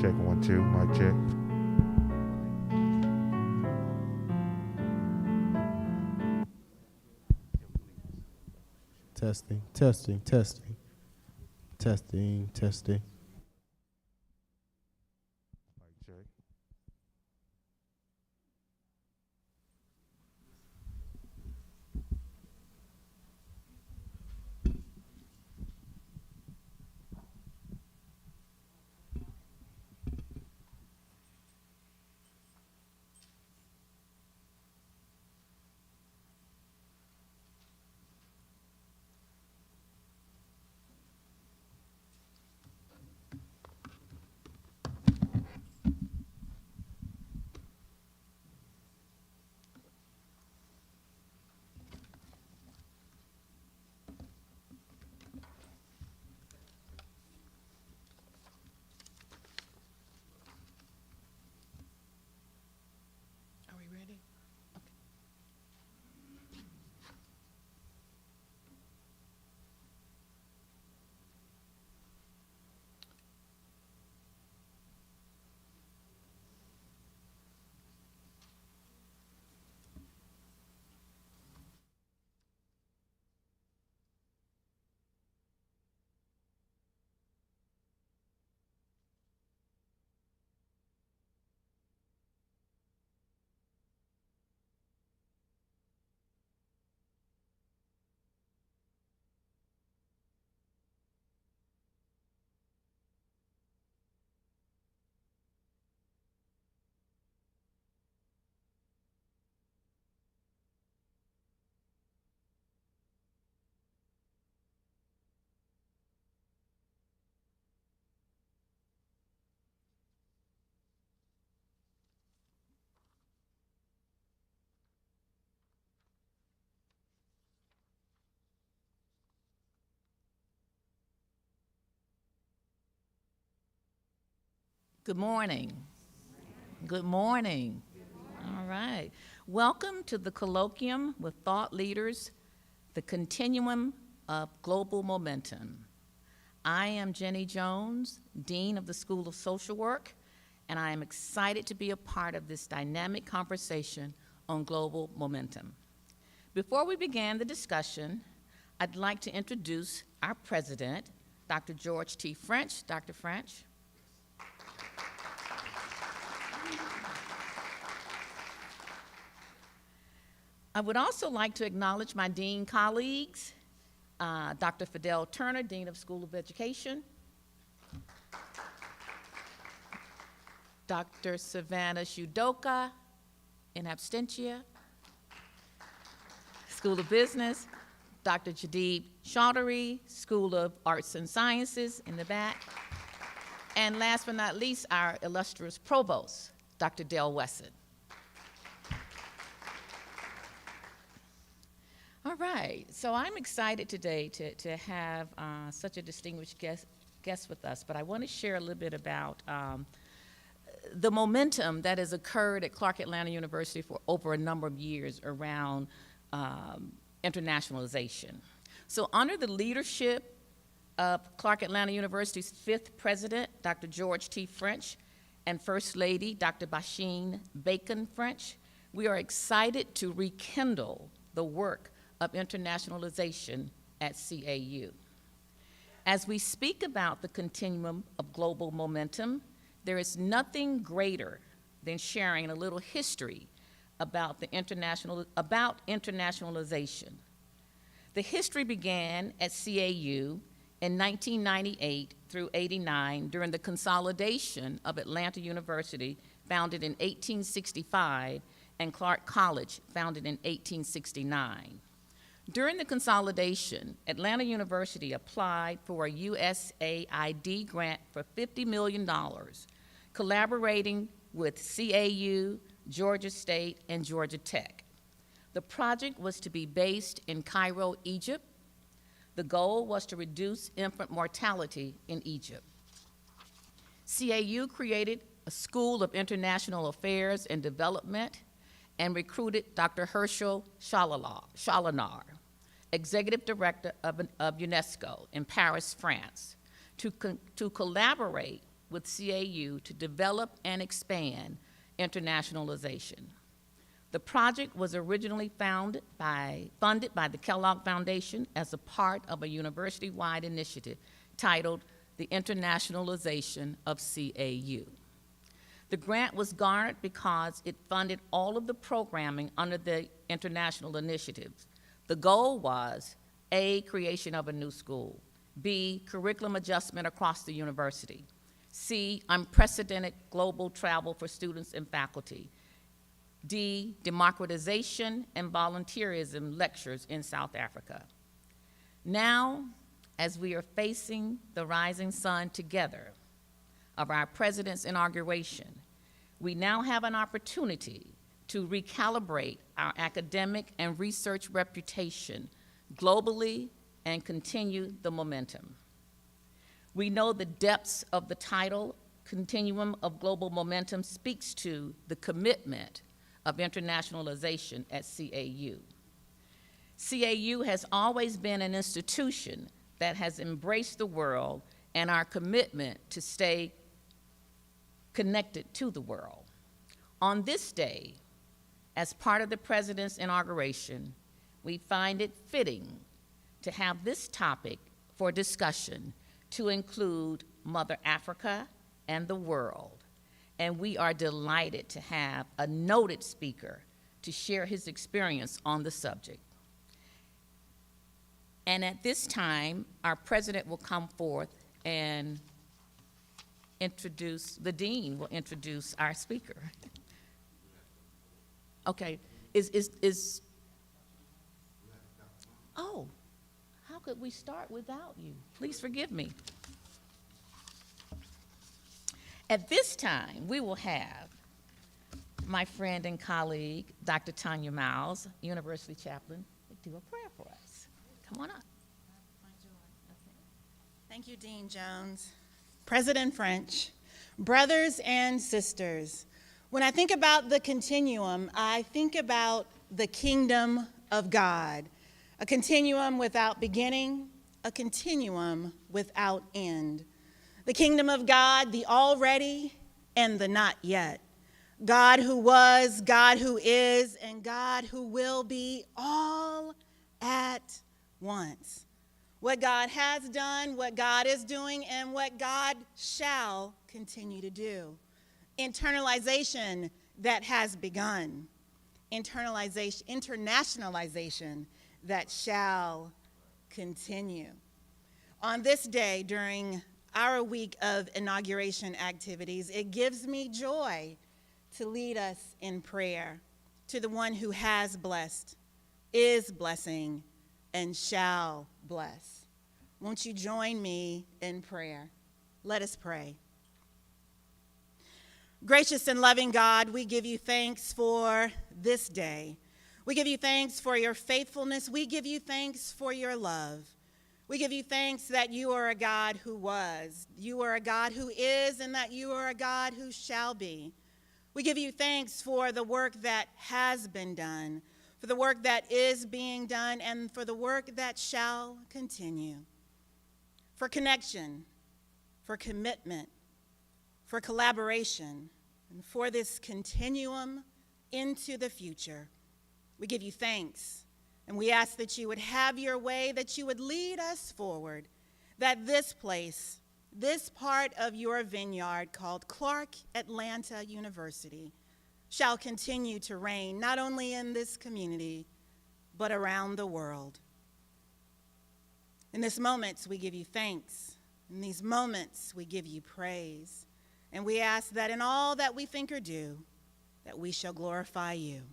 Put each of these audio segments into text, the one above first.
Check 1, 2, mic check. Testing, testing, testing, testing, testing. Mic check. Are we ready? Good morning. Good morning. All right. Welcome to the Colloquium with thought leaders, the Continuum of Global Momentum. I am Jenny Jones, Dean of the School of Social Work, and I am excited to be a part of this dynamic conversation on global momentum. Before we begin the discussion, I'd like to introduce our president, Dr. George T. French. Dr. French. I would also like to acknowledge my dean colleagues, Dr. Fidel Turner, Dean of School of Education, Dr. Savannah Shudoka, in absentia, School of Business, Dr. Jadid Chaudhary, School of Arts and Sciences, in the back, and last but not least, our illustrious provost, Dr. Dale Wesson. All right, so I'm excited today to have such a distinguished guest with us, but I want to share a little bit about the momentum that has occurred at Clark Atlanta University for over a number of years around internationalization. So under the leadership of Clark Atlanta University's fifth president, Dr. George T. French, and First Lady, Dr. Basheen Bacon French, we are excited to rekindle the work of internationalization at CAU. As we speak about the continuum of global momentum, there is nothing greater than sharing a little history about internationalization. The history began at CAU in 1998 through 89 during the consolidation of Atlanta University, founded in 1865, and Clark College, founded in 1869. During the consolidation, Atlanta University applied for a USAID grant for $50 million, collaborating with CAU, Georgia State, and Georgia Tech. The project was to be based in Cairo, Egypt. The goal was to reduce infant mortality in Egypt. CAU created a School of International Affairs and Development and recruited Dr. Herschel Chalonar, Executive Director of UNESCO in Paris, France, to collaborate with CAU to develop and expand internationalization. The project was originally funded by the Kellogg Foundation as a part of a university-wide initiative titled The Internationalization of CAU. The grant was garnered because it funded all of the programming under the international initiatives. The goal was A, creation of a new school, B, curriculum adjustment across the university, C, unprecedented global travel for students and faculty, D, democratization and volunteerism lectures in South Africa. Now, as we are facing the rising sun together of our president's inauguration, we now have an opportunity to recalibrate our academic and research reputation globally and continue the momentum. We know the depths of the title, Continuum of Global Momentum, speaks to the commitment of internationalization at CAU. CAU has always been an institution that has embraced the world and our commitment to stay connected to the world. On this day, as part of the President's inauguration, we find it fitting to have this topic for discussion to include Mother Africa and the world. And we are delighted to have a noted speaker to share his experience on the subject. And at this time, our president will come forth and the dean will introduce our speaker. Okay, oh, how could we start without you? Please forgive me. At this time, we will have my friend and colleague, Dr. Tanya Miles, University Chaplain, do a prayer for us. Come on up. Thank you, Dean Jones. President French, brothers and sisters, when I think about the continuum, I think about the kingdom of God, a continuum without beginning, a continuum without end. The kingdom of God, the already and the not yet. God who was, God who is, and God who will be all at once. What God has done, what God is doing, and what God shall continue to do. Internalization that has begun. Internationalization that shall continue. On this day, during our week of inauguration activities, it gives me joy to lead us in prayer to the one who has blessed, is blessing, and shall bless. Won't you join me in prayer? Let us pray. Gracious and loving God, we give you thanks for this day. We give you thanks for your faithfulness. We give you thanks for your love. We give you thanks that you are a God who was, you are a God who is, and that you are a God who shall be. We give you thanks for the work that has been done, for the work that is being done, and for the work that shall continue. For connection, for commitment, for collaboration, and for this continuum into the future. We give you thanks, and we ask that you would have your way, that you would lead us forward, that this place, this part of your vineyard called Clark Atlanta University, shall continue to reign not only in this community, but around the world. In these moments, we give you thanks. In these moments, we give you praise. And we ask that in all that we think or do, that we shall glorify you.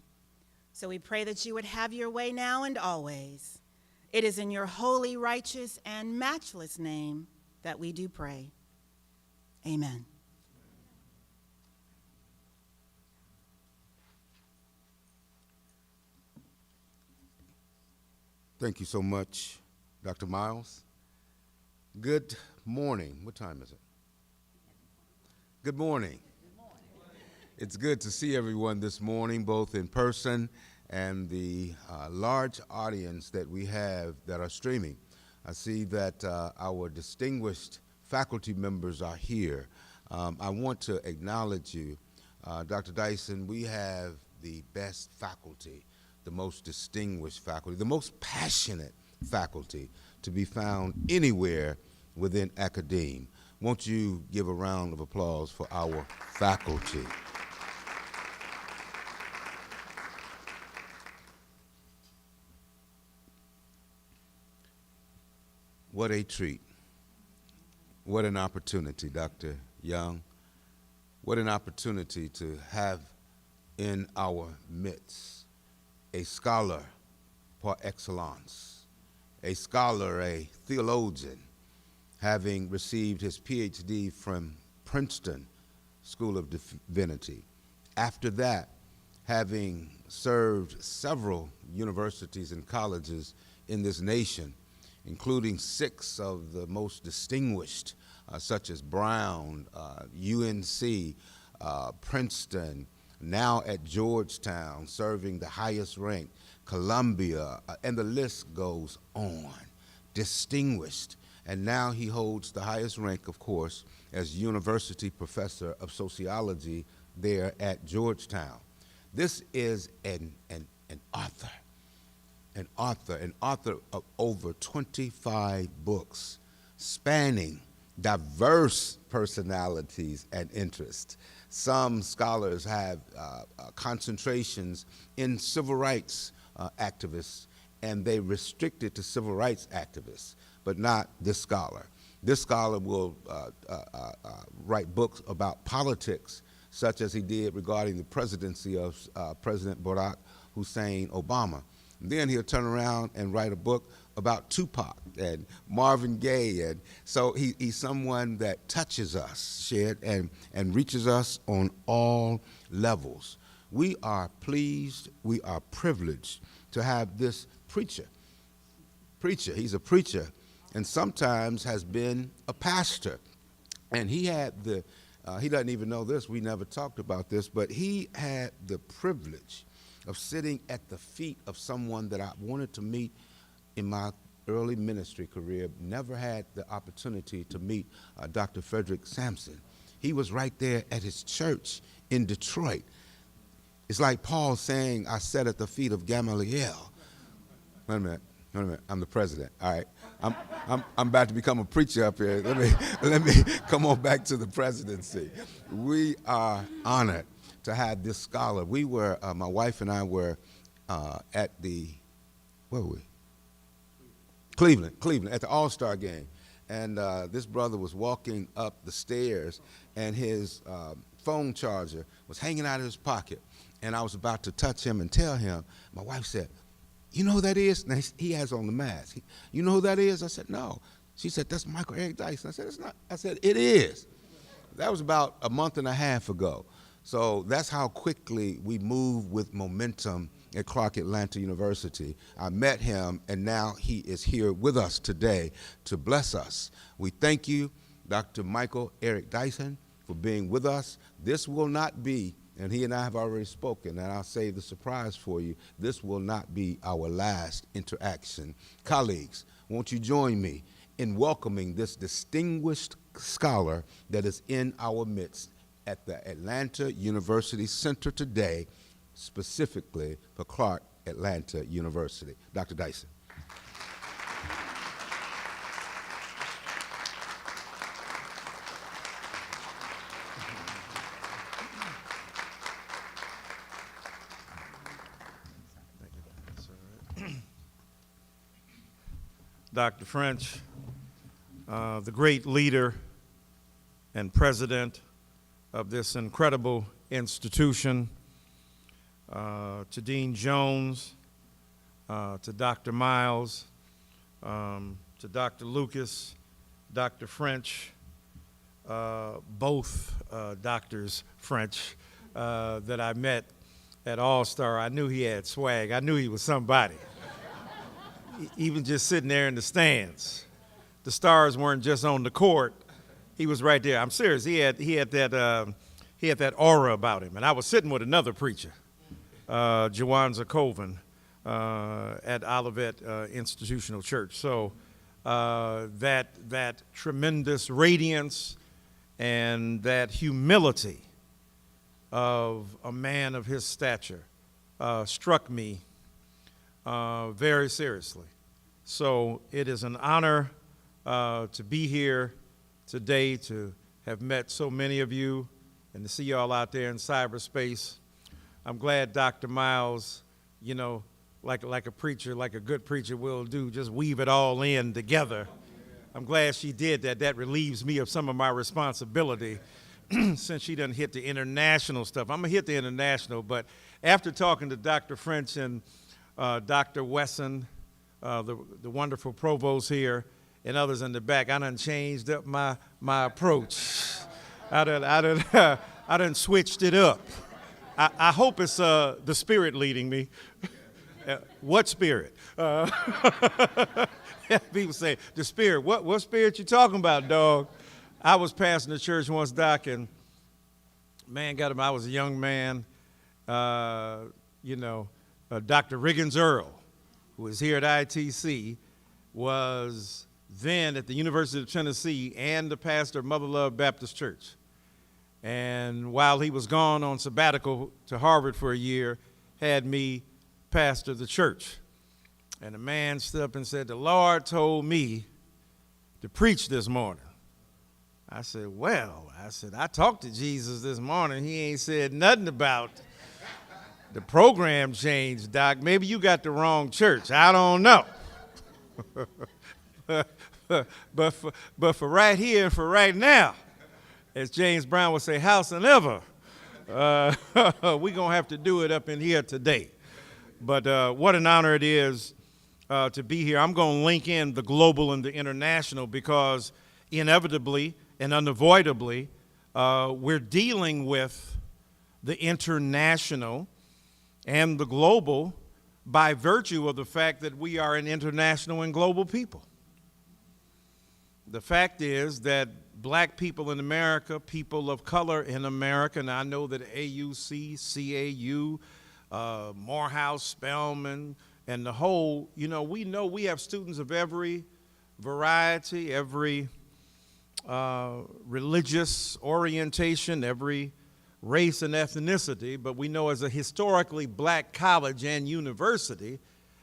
So we pray that you would have your way now and always. It is in your holy, righteous, and matchless name that we do pray. Amen. Thank you so much, Dr. Miles. Good morning. What time is it? Good morning. It's good to see everyone this morning, both in person and the large audience that we have that are streaming. I see that our distinguished faculty members are here. I want to acknowledge you. Dr. Dyson, we have the best faculty, the most distinguished faculty, the most passionate faculty to be found anywhere within academe. Won't you give a round of applause for our faculty? What a treat. What an opportunity, Dr. Young. What an opportunity to have in our midst a scholar par excellence, a scholar, a theologian, having received his PhD from Princeton School of Divinity. After that, having served several universities and colleges in this nation, including 6 of the most distinguished, such as Brown, UNC, Princeton, now at Georgetown, serving the highest rank, Columbia, and the list goes on. Distinguished. And now he holds the highest rank, of course, as University Professor of Sociology there at Georgetown. This is an author. An author of over 25 books, spanning diverse personalities and interests. Some scholars have concentrations in civil rights activists, and they restrict it to civil rights activists, but not this scholar. This scholar will write books about politics, such as he did regarding the presidency of President Barack Hussein Obama. Then he'll turn around and write a book about Tupac and Marvin Gaye. And so he's someone that touches us, Shed, and reaches us on all levels. We are pleased, we are privileged to have this preacher. He's a preacher, and sometimes has been a pastor. And he had he doesn't even know this, we never talked about this, but he had the privilege of sitting at the feet of someone that I wanted to meet in my early ministry career. Never had the opportunity to meet Dr. Frederick Sampson. He was right there at his church in Detroit. It's like Paul saying, I sat at the feet of Gamaliel. Wait a minute, I'm the president, all right. I'm about to become a preacher up here. Let me come on back to the presidency. We are honored to have this scholar. We were, my wife and I were at where were we? Cleveland, at the All-Star game. And this brother was walking up the stairs, and his phone charger was hanging out of his pocket. And I was about to touch him and tell him. My wife said, you know who that is? Now, he has on the mask. You know who that is? I said, no. She said, that's Michael Eric Dyson. I said, it's not. I said, it is. That was about a month and a half ago. So that's how quickly we move with momentum at Clark Atlanta University. I met him, and now he is here with us today to bless us. We thank you, Dr. Michael Eric Dyson, for being with us. This will not be, and he and I have already spoken, and I'll save the surprise for you, this will not be our last interaction. Colleagues, won't you join me in welcoming this distinguished scholar that is in our midst at the Atlanta University Center today, specifically for Clark Atlanta University. Dr. Dyson. Dr. French, the great leader and president of this incredible institution, to Dean Jones, to Dr. Miles, to Dr. Lucas, Dr. French, both Doctors French that I met at All-Star. I knew he had swag. I knew he was somebody. Even just sitting there in the stands. The stars weren't just on the court. He was right there. I'm serious. He had that aura about him. And I was sitting with another preacher, Jawanza Colvin, at Olivet Institutional Church. So that tremendous radiance and that humility of a man of his stature struck me very seriously. So it is an honor to be here today, to have met so many of you, and to see you all out there in cyberspace. I'm glad Dr. Miles, you know, like a preacher, like a good preacher will do, just weave it all in together. I'm glad she did that. That relieves me of some of my responsibility since she done hit the international stuff. I'm going to hit the international, but after talking to Dr. French and Dr. Wesson, the wonderful provost here, and others in the back, I done changed up my approach. I done switched it up. I hope it's the Spirit leading me. What Spirit? People say, the Spirit. What Spirit you talking about, dog? I was pastoring the church once, Doc, and man, I was a young man. Dr. Riggins Earl, who is here at ITC, was then at the University of Tennessee and the pastor of Mother Love Baptist Church. And while he was gone on sabbatical to Harvard for a year, had me pastor the church. And the man stood up and said, "The Lord told me to preach this morning." I said, I talked to Jesus this morning. He ain't said nothing about the program change, Doc. Maybe you got the wrong church. I don't know. but for right here, for right now, as James Brown would say, house and ever, we're going to have to do it up in here today. But what an honor it is to be here. I'm going to link in the global and the international because inevitably and unavoidably, we're dealing with the international and the global by virtue of the fact that we are an international and global people. The fact is that black people in America, people of color in America, and I know that AUC, CAU, Morehouse, Spelman, and the whole, we know we have students of every variety, every religious orientation, every race and ethnicity, but we know as a historically black college and university,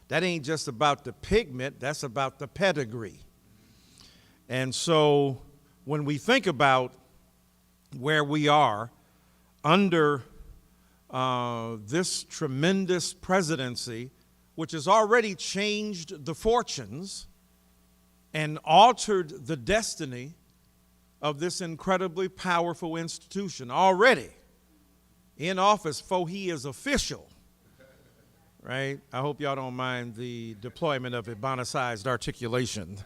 that ain't just about the pigment, that's about the pedigree. And so when we think about where we are under this tremendous presidency, which has already changed the fortunes and altered the destiny of this incredibly powerful institution, already in office before he is official, right? I hope y'all don't mind the deployment of Ibanez-sized articulation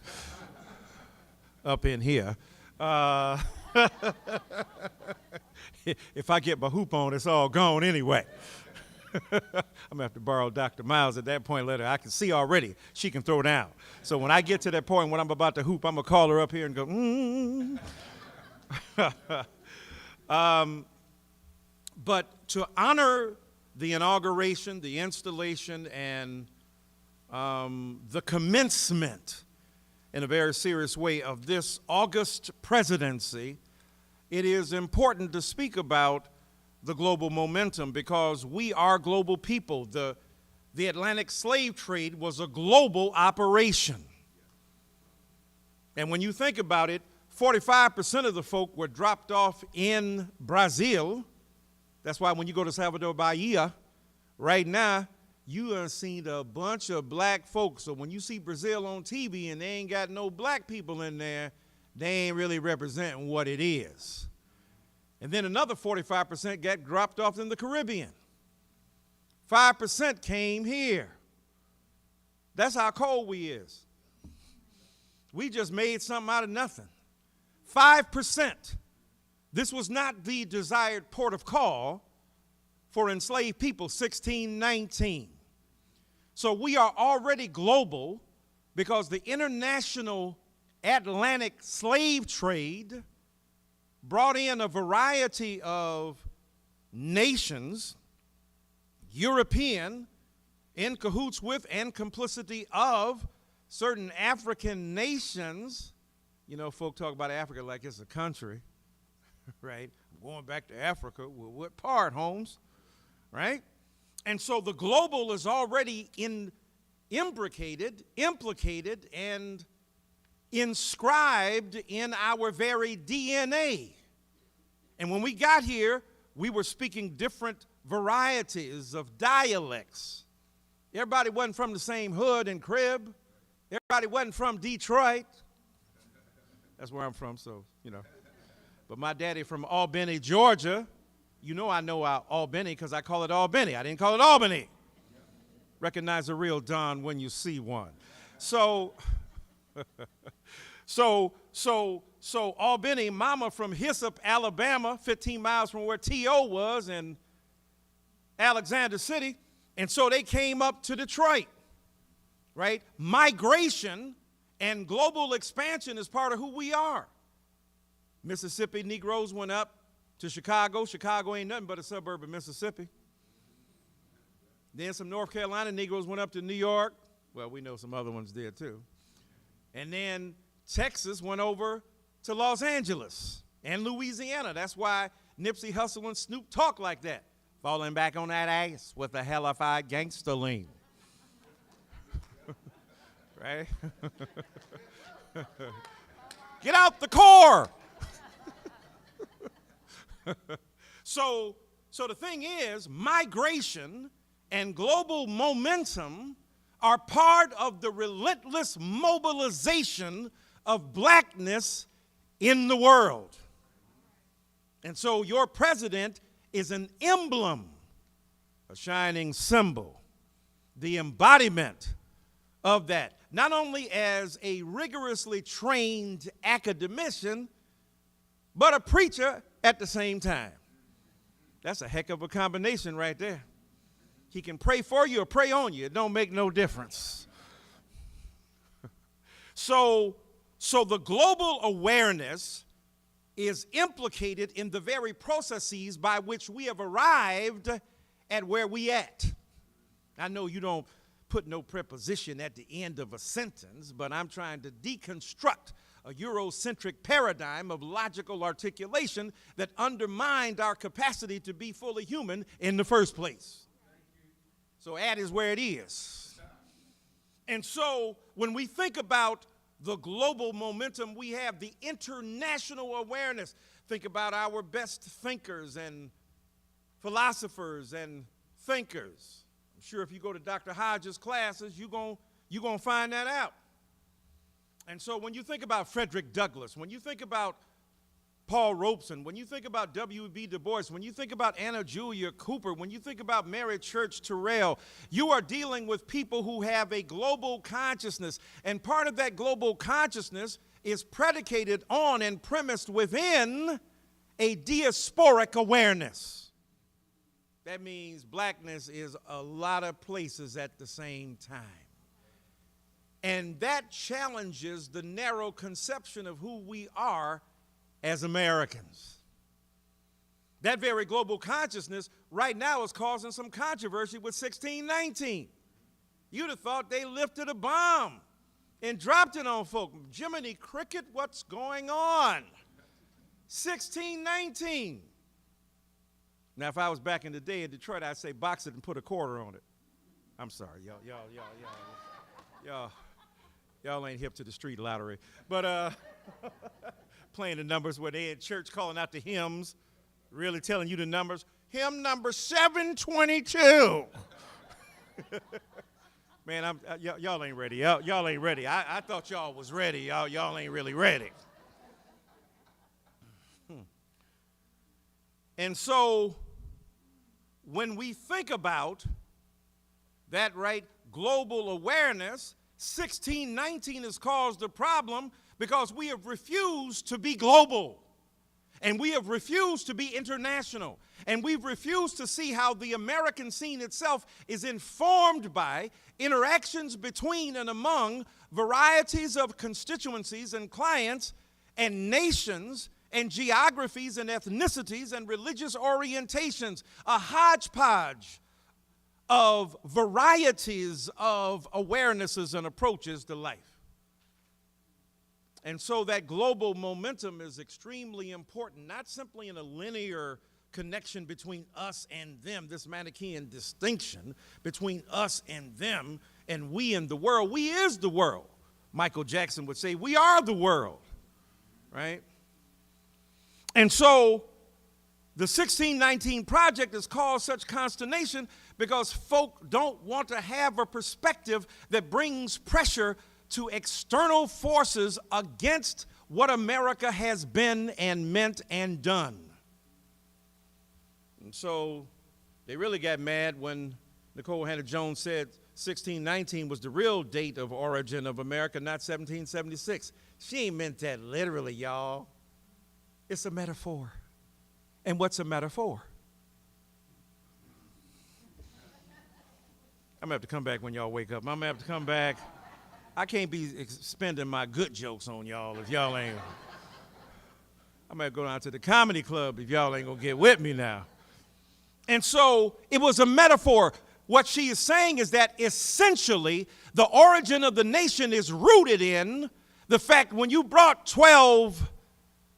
up in here. If I get my hoop on, it's all gone anyway. I'm gonna have to borrow Dr. Miles at that point later. I can see already she can throw down. So when I get to that point when I'm about to hoop, I'm gonna call her up here and go, But to honor the inauguration, the installation, and the commencement in a very serious way of this August presidency, it is important to speak about the global momentum because we are global people. The Atlantic slave trade was a global operation. And when you think about it, 45% of the folk were dropped off in Brazil. That's why when you go to Salvador Bahia, right now, you have seen a bunch of black folks. So when you see Brazil on TV and they ain't got no black people in there, they ain't really representing what it is. And then another 45% got dropped off in the Caribbean. 5% came here. That's how cold we is. We just made something out of nothing. 5%. This was not the desired port of call for enslaved people, 1619. So we are already global because the international Atlantic slave trade brought in a variety of nations, European, in cahoots with and complicity of certain African nations. You know, folk talk about Africa like it's a country. right? I'm going back to Africa. Well, what part, Holmes? Right? And so the global is already implicated, and inscribed in our very DNA. And when we got here, we were speaking different varieties of dialects. Everybody wasn't from the same hood and crib. Everybody wasn't from Detroit. That's where I'm from, so, you know. But my daddy from Albany, Georgia. You know I know Albany because I call it Albany. I didn't call it Albany. Recognize a real Don when you see one. So, so Albany, mama from Hyssop, Alabama, 15 miles from where T.O. was in Alexander City. And so they came up to Detroit, right? Migration and global expansion is part of who we are. Mississippi Negroes went up to Chicago. Chicago ain't nothing but a suburb of Mississippi. Then some North Carolina Negroes went up to New York. Well, we know some other ones did too. And then Texas went over to Los Angeles and Louisiana. That's why Nipsey Hussle and Snoop talk like that. Falling back on that ass with a hellified gangster lean. Right? Get out the core. So the thing is, migration and global momentum are part of the relentless mobilization of blackness in the world. And so your president is an emblem, a shining symbol, the embodiment of that, not only as a rigorously trained academician, but a preacher at the same time. That's a heck of a combination right there. He can pray for you or pray on you. It don't make no difference. So the global awareness is implicated in the very processes by which we have arrived at where we at. I know you don't put no preposition at the end of a sentence, but I'm trying to deconstruct a Eurocentric paradigm of logical articulation that undermined our capacity to be fully human in the first place. So at is where it is. And so when we think about the global momentum, we have the international awareness. Think about our best thinkers and philosophers and thinkers. I'm sure if you go to Dr. Hodges' classes, you're gonna find that out. And so when you think about Frederick Douglass, when you think about Paul Robeson, when you think about W.B. Du Bois, when you think about Anna Julia Cooper, when you think about Mary Church Terrell, you are dealing with people who have a global consciousness. And part of that global consciousness is predicated on and premised within a diasporic awareness. That means blackness is a lot of places at the same time. And that challenges the narrow conception of who we are as Americans. That very global consciousness right now is causing some controversy with 1619. You'd have thought they lifted a bomb and dropped it on folk. Jiminy Cricket, what's going on? 1619. Now, if I was back in the day in Detroit, I'd say box it and put a quarter on it. I'm sorry, y'all ain't hip to the street lottery. But playing the numbers where they in church calling out the hymns, really telling you the numbers. Hymn number 722. Man, y'all ain't ready. Y'all ain't ready. I thought y'all was ready. Y'all ain't really ready. And so when we think about that, right, global awareness, 1619 has caused a problem because we have refused to be global. And we have refused to be international. And we've refused to see how the American scene itself is informed by interactions between and among varieties of constituencies and clients and nations and geographies and ethnicities and religious orientations, a hodgepodge of varieties of awarenesses and approaches to life. And so that global momentum is extremely important, not simply in a linear connection between us and them, this Manichaean distinction between us and them and we and the world. We is the world. Michael Jackson would say, we are the world, right? And so the 1619 Project has caused such consternation because folk don't want to have a perspective that brings pressure to external forces against what America has been and meant and done. And so they really got mad when Nicole Hannah-Jones said 1619 was the real date of origin of America, not 1776. She ain't meant that literally, y'all. It's a metaphor. And what's a metaphor? I'm going to have to come back when y'all wake up. I'm going to have to come back. I can't be spending my good jokes on y'all if y'all ain't. I'm going to go down to the comedy club if y'all ain't going to get with me now. And so it was a metaphor. What she is saying is that essentially the origin of the nation is rooted in the fact when you brought 12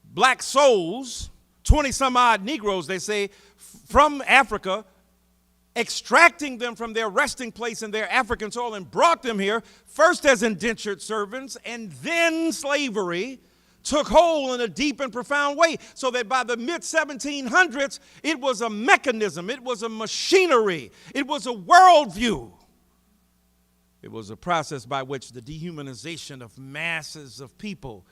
black souls, 20 some odd Negroes, they say, from Africa, extracting them from their resting place in their African soil and brought them here, first as indentured servants and then slavery, took hold in a deep and profound way, so that by the mid-1700s, it was a mechanism, it was a machinery, it was a worldview. It was a process by which the dehumanization of masses of people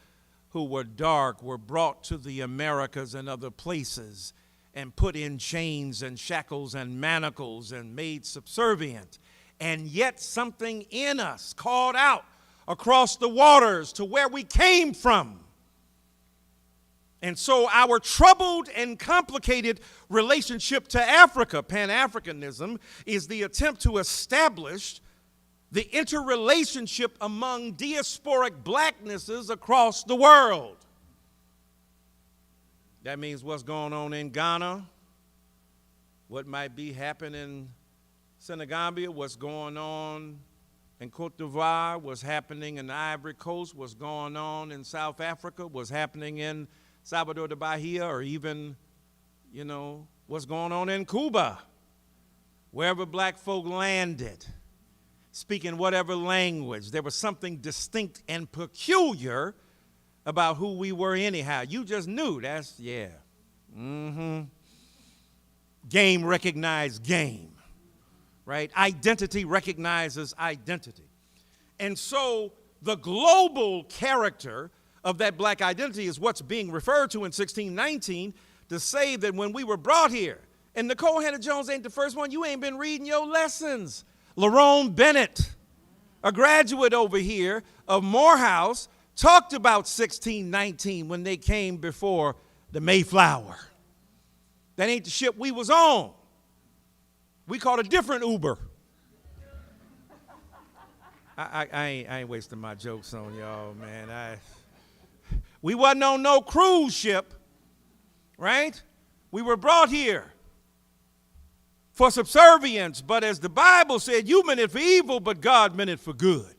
who were dark were brought to the Americas and other places and put in chains and shackles and manacles and made subservient. And yet something in us called out across the waters to where we came from. And so our troubled and complicated relationship to Africa, Pan-Africanism, is the attempt to establish the interrelationship among diasporic blacknesses across the world. That means what's going on in Ghana, what might be happening in Senegambia, what's going on in Cote d'Ivoire, what's happening in the Ivory Coast, what's going on in South Africa, what's happening in Salvador de Bahia, or even, what's going on in Cuba. Wherever black folk landed, speaking whatever language, there was something distinct and peculiar about who we were anyhow. You just knew, Game recognized game, right? Identity recognizes identity. And so the global character of that black identity is what's being referred to in 1619 to say that when we were brought here, and Nicole Hannah-Jones ain't the first one, you ain't been reading your lessons. Lerone Bennett, a graduate over here of Morehouse, talked about 1619 when they came before the Mayflower. That ain't the ship we was on. We caught a different Uber. I ain't wasting my jokes on y'all, man. We wasn't on no cruise ship, right? We were brought here for subservience, but as the Bible said, you meant it for evil, but God meant it for good.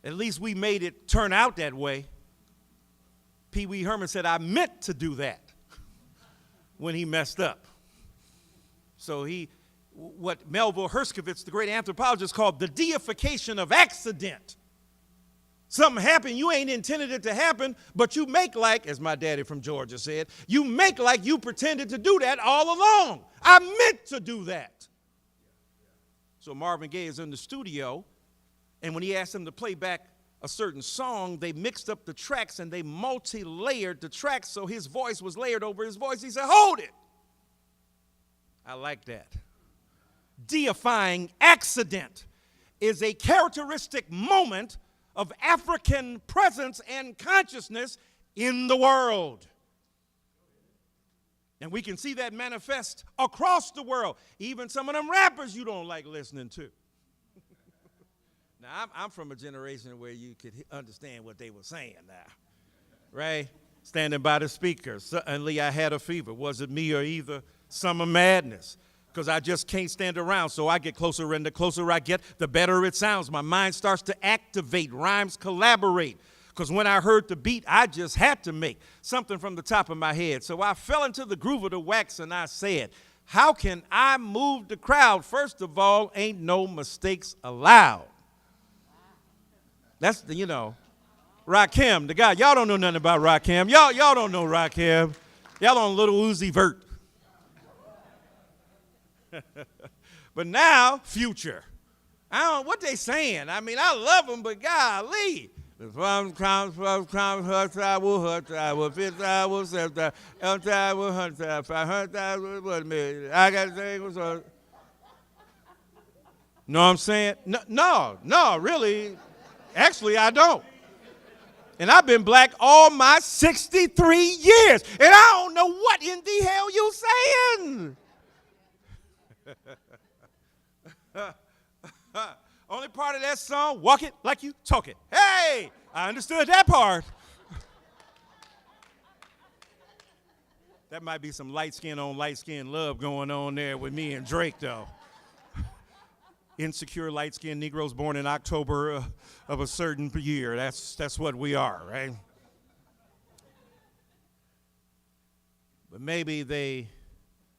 At least we made it turn out that way. Pee Wee Herman said, I meant to do that when he messed up. So what Melville Herskovitz, the great anthropologist, called the deification of accident. Something happened, you ain't intended it to happen, but you make like, as my daddy from Georgia said, you make like you pretended to do that all along. I meant to do that. So Marvin Gaye is in the studio, and when he asked him to play back a certain song, they mixed up the tracks and they multi-layered the tracks so his voice was layered over his voice. He said, hold it. I like that. Deifying accident is a characteristic moment of African presence and consciousness in the world. And we can see that manifest across the world. Even some of them rappers you don't like listening to. Now, I'm from a generation where you could understand what they were saying now, right? Standing by the speaker, suddenly I had a fever. Was it me or either? Summer madness. Because I just can't stand around, so I get closer, and the closer I get, the better it sounds. My mind starts to activate, rhymes collaborate. Because when I heard the beat, I just had to make something from the top of my head. So I fell into the groove of the wax and I said, how can I move the crowd? First of all, ain't no mistakes allowed. That's the, Rakim, the guy. Y'all don't know nothing about Rakim. Y'all don't know Rakim. Y'all on Little Uzi Vert. But now, Future. I don't know what they saying. I mean, I love them, but golly. I got to say, know what I'm saying? No, really. Actually, I don't. And I've been black all my 63 years, and I don't know what in the hell you saying. Only part of that song, walk it like you talk it. Hey, I understood that part. That might be some light skin on light skin love going on there with me and Drake, though. Insecure light skinned Negroes born in October of a certain year. That's what we are, right? But maybe they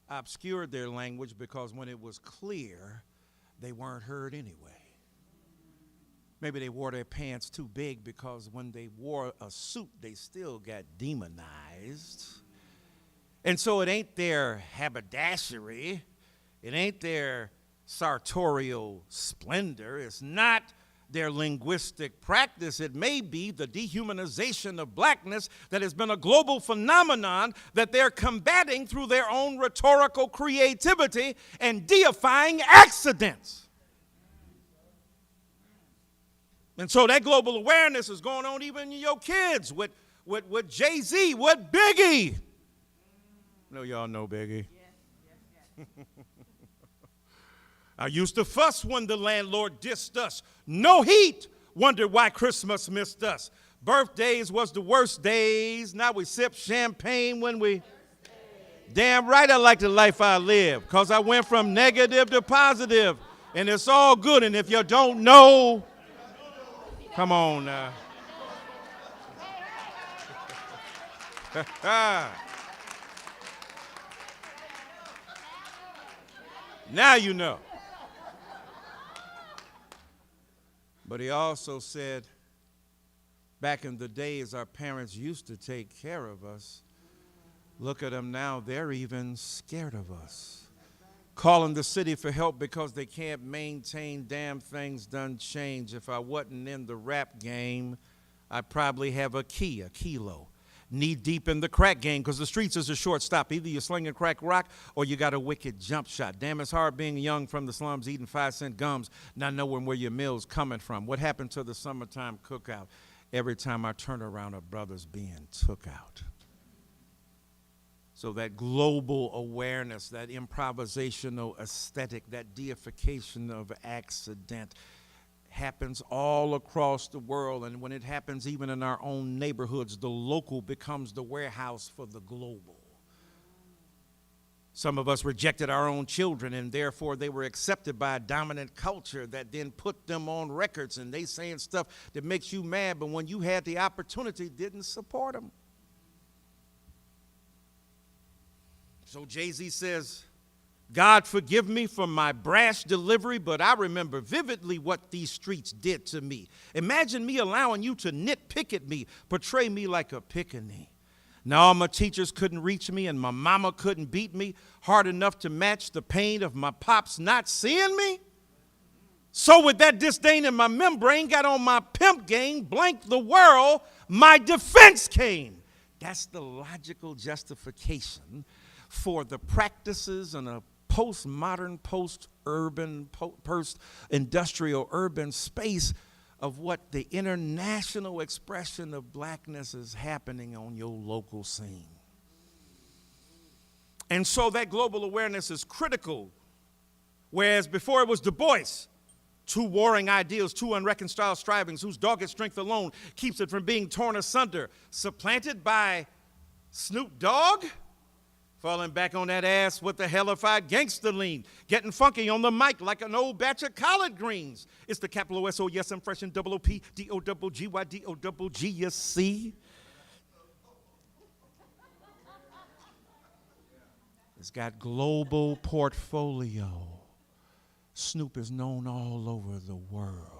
obscured their language because when it was clear, they weren't heard anyway. Maybe they wore their pants too big because when they wore a suit, they still got demonized. And so it ain't their haberdashery. It ain't their sartorial splendor. It's not their linguistic practice. It may be the dehumanization of blackness that has been a global phenomenon that they're combating through their own rhetorical creativity and deifying accidents. And so that global awareness is going on even in your kids with Jay-Z, with Biggie. I know y'all know Biggie. Yes. I used to fuss when the landlord dissed us. No heat, wondered why Christmas missed us. Birthdays was the worst days. Now we sip champagne when we... Damn right I like the life I live, because I went from negative to positive, and it's all good. And if you don't know... Come on now. Now you know. But he also said, back in the days our parents used to take care of us. Look at them now, they're even scared of us. Calling the city for help because they can't maintain, damn things done change. If I wasn't in the rap game, I'd probably have a kilo. Knee deep in the crack game because the streets is a short stop. Either you're slinging crack rock or you got a wicked jump shot. Damn, it's hard being young from the slums eating 5-cent gums, not knowing where your meal's coming from. What happened to the summertime cookout? Every time I turn around, a brother's being took out. So that global awareness, that improvisational aesthetic, that deification of accident happens all across the world. And when it happens even in our own neighborhoods, the local becomes the warehouse for the global. Some of us rejected our own children, and therefore they were accepted by a dominant culture that then put them on records, and they saying stuff that makes you mad, but when you had the opportunity, didn't support them. So Jay-Z says, God forgive me for my brash delivery, but I remember vividly what these streets did to me. Imagine me allowing you to nitpick at me, portray me like a pickaninny. Now all my teachers couldn't reach me and my mama couldn't beat me hard enough to match the pain of my pops not seeing me. So with that disdain in my membrane, got on my pimp game, blanked the world, my defense came. That's the logical justification for the practices in a postmodern, post-urban, post-industrial urban space of what the international expression of blackness is happening on your local scene. And so that global awareness is critical, whereas before it was Du Bois, two warring ideals, two unreconciled strivings, whose dogged strength alone keeps it from being torn asunder, supplanted by Snoop Dogg, Falling back on that ass with the hellified gangster lean. Getting funky on the mic like an old batch of collard greens. It's the capital O-S-O, yes, I'm fresh and double O-P, D-O-double-G-Y, D-O-double-G, you see? It's got global portfolio. Snoop is known all over the world.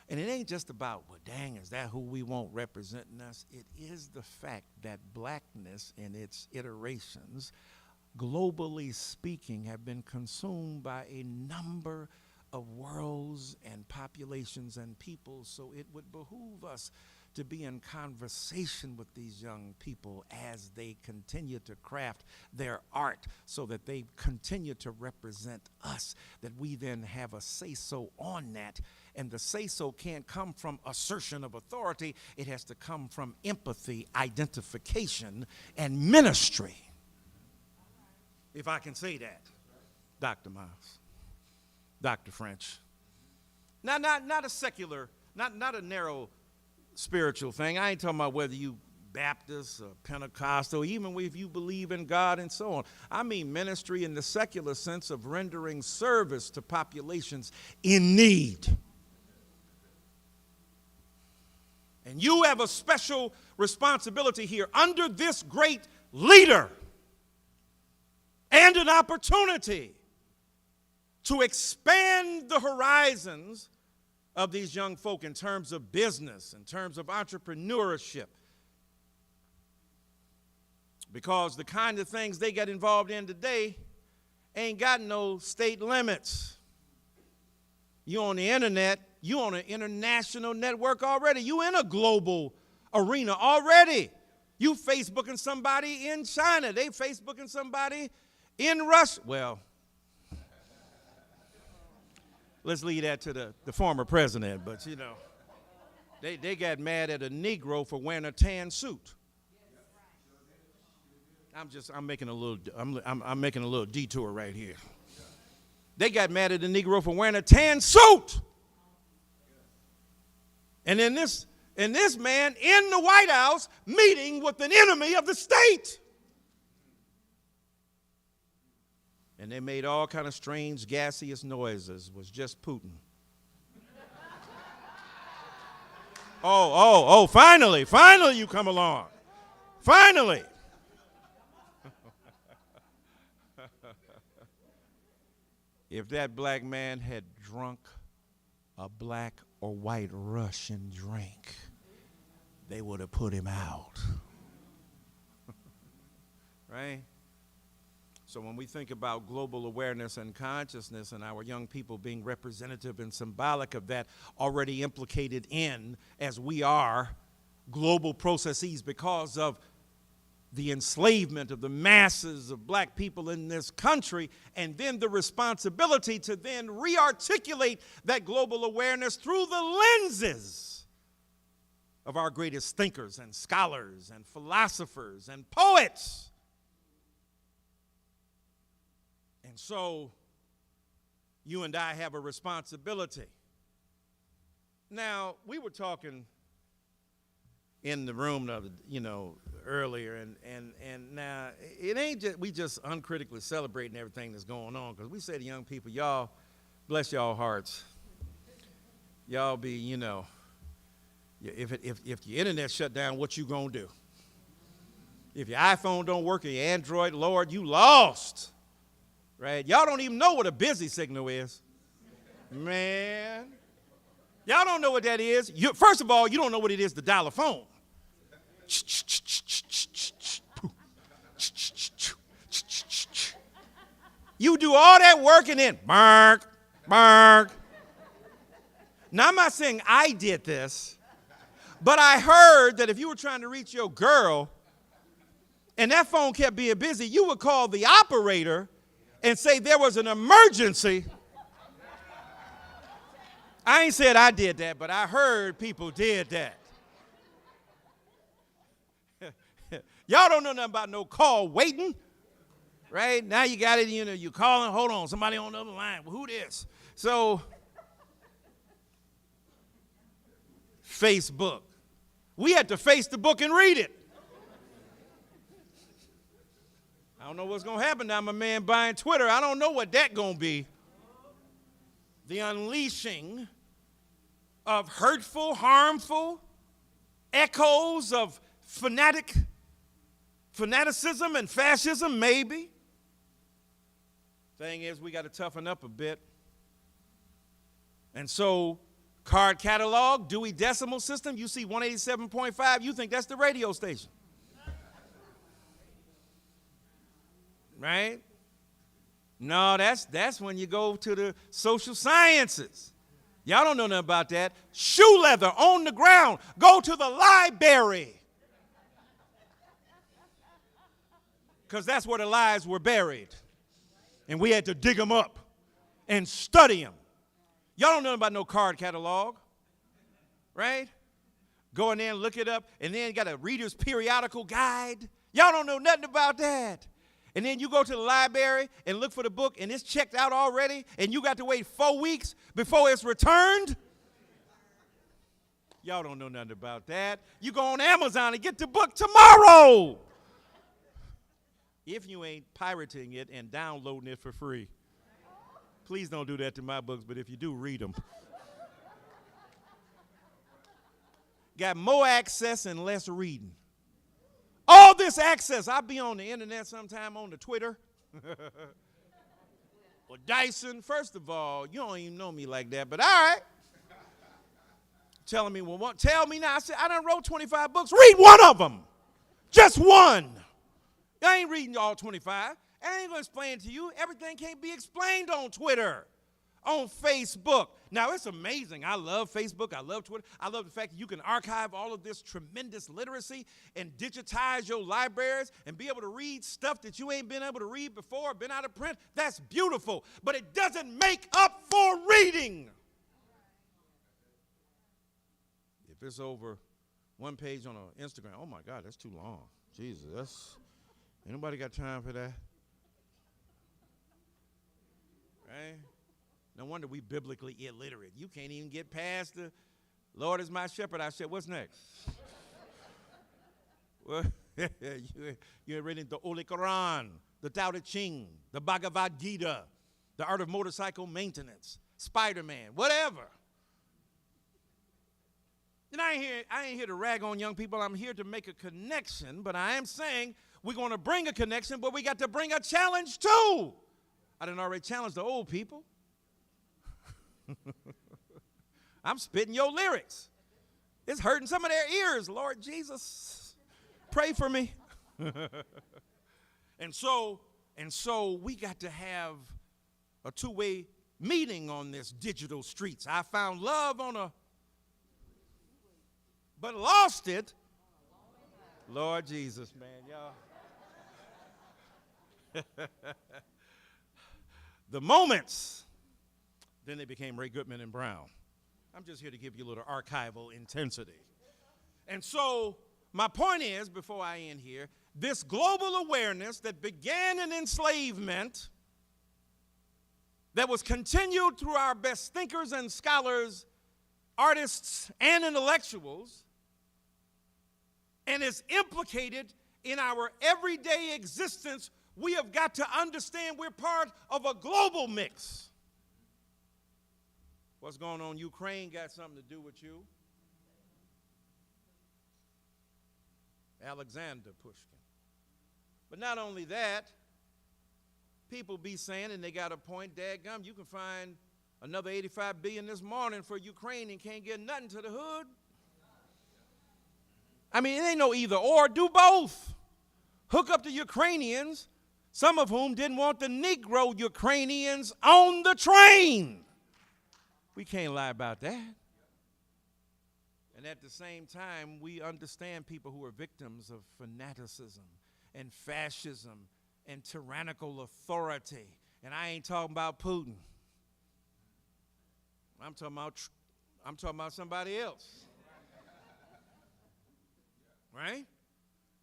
And it ain't just about, well, dang, is that who we want representing us? It is the fact that blackness in its iterations, globally speaking, have been consumed by a number of worlds and populations and peoples. So it would behoove us to be in conversation with these young people as they continue to craft their art so that they continue to represent us, that we then have a say-so on that. And the say-so can't come from assertion of authority. It has to come from empathy, identification, and ministry. If I can say that, Dr. Miles, Dr. French. Not a secular, not a narrow spiritual thing. I ain't talking about whether you Baptist or Pentecostal, even if you believe in God and so on. I mean ministry in the secular sense of rendering service to populations in need. And you have a special responsibility here under this great leader and an opportunity to expand the horizons of these young folk in terms of business, in terms of entrepreneurship. Because the kind of things they get involved in today ain't got no state limits. You on the internet, you on an international network already. You in a global arena already. You Facebooking somebody in China. They Facebooking somebody in Russia. Well, let's leave that to the former president, but you know, they got mad at a Negro for wearing a tan suit. I'm making a little detour right here. They got mad at the Negro for wearing a tan suit. And then this man in the White House meeting with an enemy of the state. And they made all kind of strange gaseous noises. Was just Putin. Finally you come along. Finally. If that black man had drunk a black or white Russian drink, they would have put him out. Right? So when we think about global awareness and consciousness and our young people being representative and symbolic of that, already implicated in, as we are, global processes because of the enslavement of the masses of black people in this country, and then the responsibility to then re-articulate that global awareness through the lenses of our greatest thinkers and scholars and philosophers and poets. And so you and I have a responsibility. Now, we were talking in the room earlier, and now it ain't just we just uncritically celebrating everything that's going on, because we say to young people, y'all, bless y'all hearts. Y'all be, if your internet shut down, what you gonna do? If your iPhone don't work or your Android, Lord, you lost. Right? Y'all don't even know what a busy signal is. Man. Y'all don't know what that is. First of all, you don't know what it is to dial a phone. You do all that work and then bark, bark. Now, I'm not saying I did this, but I heard that if you were trying to reach your girl and that phone kept being busy, you would call the operator and say there was an emergency. I ain't said I did that, but I heard people did that. Y'all don't know nothing about no call waiting, right? Now you got it, you calling, hold on, somebody on the other line. Well, who this? So, Facebook. We had to face the book and read it. don't know what's going to happen now, my man buying Twitter. I don't know what that's going to be. The unleashing of hurtful, harmful echoes of fanaticism and fascism, maybe. Thing is, we got to toughen up a bit. And so, card catalog, Dewey Decimal System, you see 187.5, you think that's the radio station. Right? No, that's when you go to the social sciences. Y'all don't know nothing about that. Shoe leather on the ground. Go to the library. Because that's where the lies were buried. And we had to dig them up and study them. Y'all don't know about no card catalog. Right? Go in there and look it up. And then you got a reader's periodical guide. Y'all don't know nothing about that. And then you go to the library and look for the book, and it's checked out already, and you got to wait 4 weeks before it's returned. Y'all don't know nothing about that. You go on Amazon and get the book tomorrow. If you ain't pirating it and downloading it for free. Please don't do that to my books, but if you do, read them. Got more access and less reading. All this access. I'll be on the internet sometime, on the Twitter. Or Dyson. First of all, you don't even know me like that, but all right. Telling me, well, tell me now. I said, I done wrote 25 books. Read one of them. Just one. I ain't reading all 25. I ain't going to explain it to you. Everything can't be explained on Twitter, on Facebook. Now, it's amazing. I love Facebook. I love Twitter. I love the fact that you can archive all of this tremendous literacy and digitize your libraries and be able to read stuff that you ain't been able to read before, been out of print. That's beautiful. But it doesn't make up for reading. If it's over one page on Instagram, oh, my God, that's too long. Jesus, anybody got time for that? Right? No wonder we biblically illiterate. You can't even get past the Lord is my shepherd. I said, what's next? Well, you're reading the Holy Quran, the Tao Te Ching, the Bhagavad Gita, the Art of Motorcycle Maintenance, Spider-Man, whatever. And I ain't here to rag on young people. I'm here to make a connection, but I am saying we're going to bring a connection, but we got to bring a challenge too. I done already challenged the old people. I'm spitting your lyrics. It's hurting some of their ears, Lord Jesus. Pray for me. And so we got to have a two-way meeting on this digital streets. I found love but lost it. Lord Jesus, man, y'all. The moments. Then they became Ray Goodman and Brown. I'm just here to give you a little archival intensity. And so my point is, before I end here, this global awareness that began in enslavement, that was continued through our best thinkers and scholars, artists and intellectuals, and is implicated in our everyday existence, we have got to understand we're part of a global mix. What's going on in Ukraine got something to do with you. Alexander Pushkin. But not only that, people be saying, and they got a point, dadgum, you can find another $85 billion this morning for Ukraine and can't get nothing to the hood. I mean, it ain't no either or. Do both. Hook up the Ukrainians, some of whom didn't want the Negro Ukrainians on the train. We can't lie about that. And at the same time, we understand people who are victims of fanaticism and fascism and tyrannical authority. And I ain't talking about Putin. I'm talking about somebody else. Right?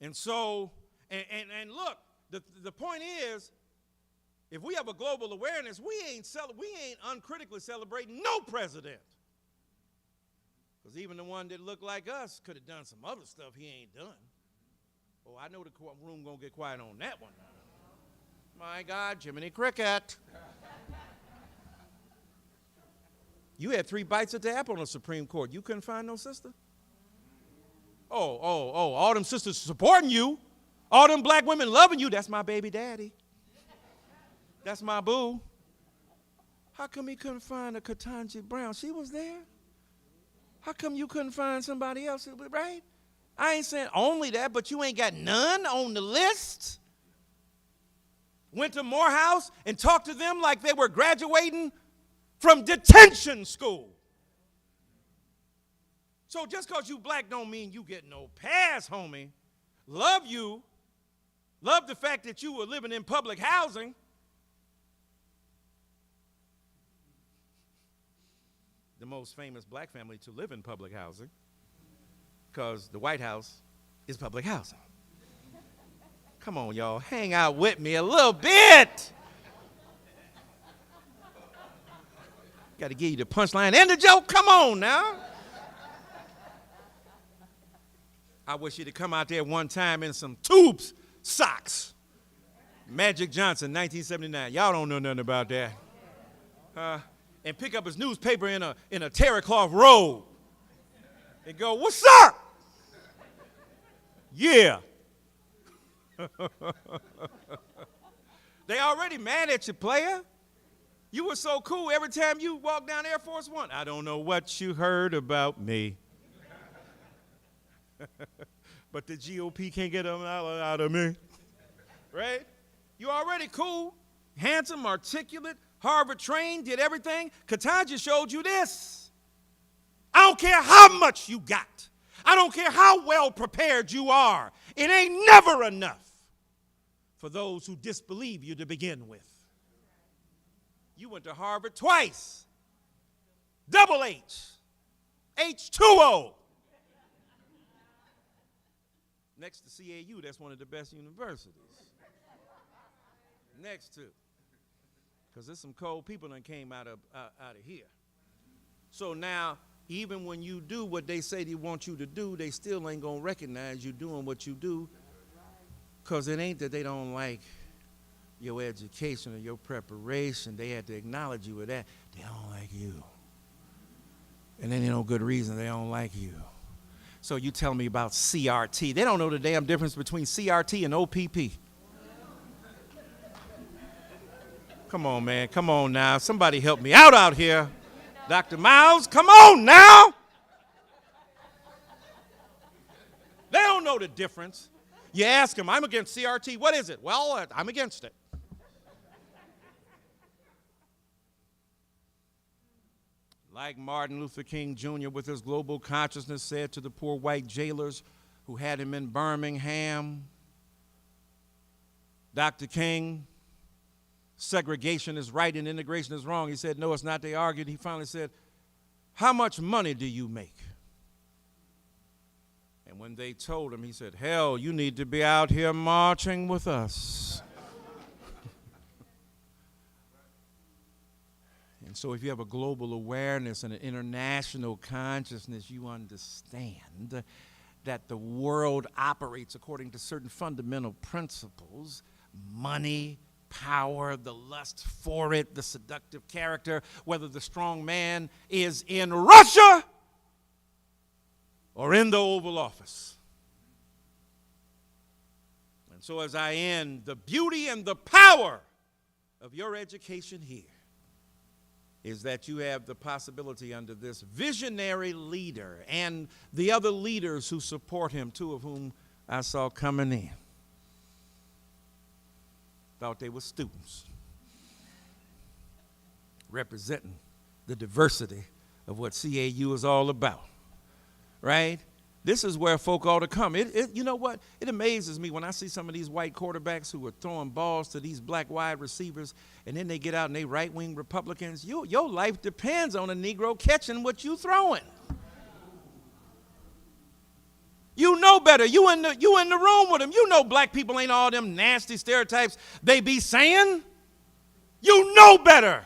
And so, and look, the point is, if we have a global awareness, we ain't uncritically celebrating no president. Because even the one that looked like us could have done some other stuff he ain't done. Oh, I know the room going to get quiet on that one now. My God, Jiminy Cricket. You had 3 bites at the apple on the Supreme Court. You couldn't find no sister? Oh, all them sisters supporting you. All them black women loving you. That's my baby daddy. That's my boo. How come he couldn't find a Ketanji Brown? She was there. How come you couldn't find somebody else, right? I ain't saying only that, but you ain't got none on the list. Went to Morehouse and talked to them like they were graduating from detention school. So just because you black don't mean you get no pass, homie. Love you. Love the fact that you were living in public housing. The most famous black family to live in public housing, because the White House is public housing. Come on, y'all, hang out with me a little bit. Got to give you the punchline and the joke. Come on now. I wish you'd have come out there one time in some tubes socks. Magic Johnson, 1979. Y'all don't know nothing about that. And pick up his newspaper in a terry cloth robe and go, "What's up?" Yeah. They already mad at you, player. You were so cool every time you walked down Air Force One. I don't know what you heard about me. But the GOP can't get them out of me. Right? You already cool, handsome, articulate, Harvard trained, did everything. Ketanji showed you this. I don't care how much you got. I don't care how well prepared you are. It ain't never enough for those who disbelieve you to begin with. You went to Harvard twice. Double H. H2O. Next to CAU, that's one of the best universities. Next to. Because there's some cold people that came out of here. So now, even when you do what they say they want you to do, they still ain't going to recognize you doing what you do, because it ain't that they don't like your education or your preparation. They had to acknowledge you with that. They don't like you. And then, no good reason they don't like you. So you tell me about CRT. They don't know the damn difference between CRT and OPP. Come on, man. Come on now. Somebody help me out here. Dr. Miles, come on now. They don't know the difference. You ask them, "I'm against CRT. What is it?" "Well, I'm against it." Like Martin Luther King Jr. with his global consciousness said to the poor white jailers who had him in Birmingham, Dr. King, segregation is right and integration is wrong. He said, "No, it's not." They argued. He finally said, "How much money do you make?" And when they told him, he said, "Hell, you need to be out here marching with us." And so if you have a global awareness and an international consciousness, you understand that the world operates according to certain fundamental principles: money, power, the lust for it, the seductive character, whether the strong man is in Russia or in the Oval Office. And so as I end, the beauty and the power of your education here is that you have the possibility under this visionary leader and the other leaders who support him, 2 of whom I saw coming in. Thought they were students representing the diversity of what CAU is all about, right? This is where folk ought to come. You know what? It amazes me when I see some of these white quarterbacks who are throwing balls to these black wide receivers, and then they get out and they right-wing Republicans. Your life depends on a Negro catching what you throwing. You know better. You in the room with them. You know black people ain't all them nasty stereotypes they be saying. You know better.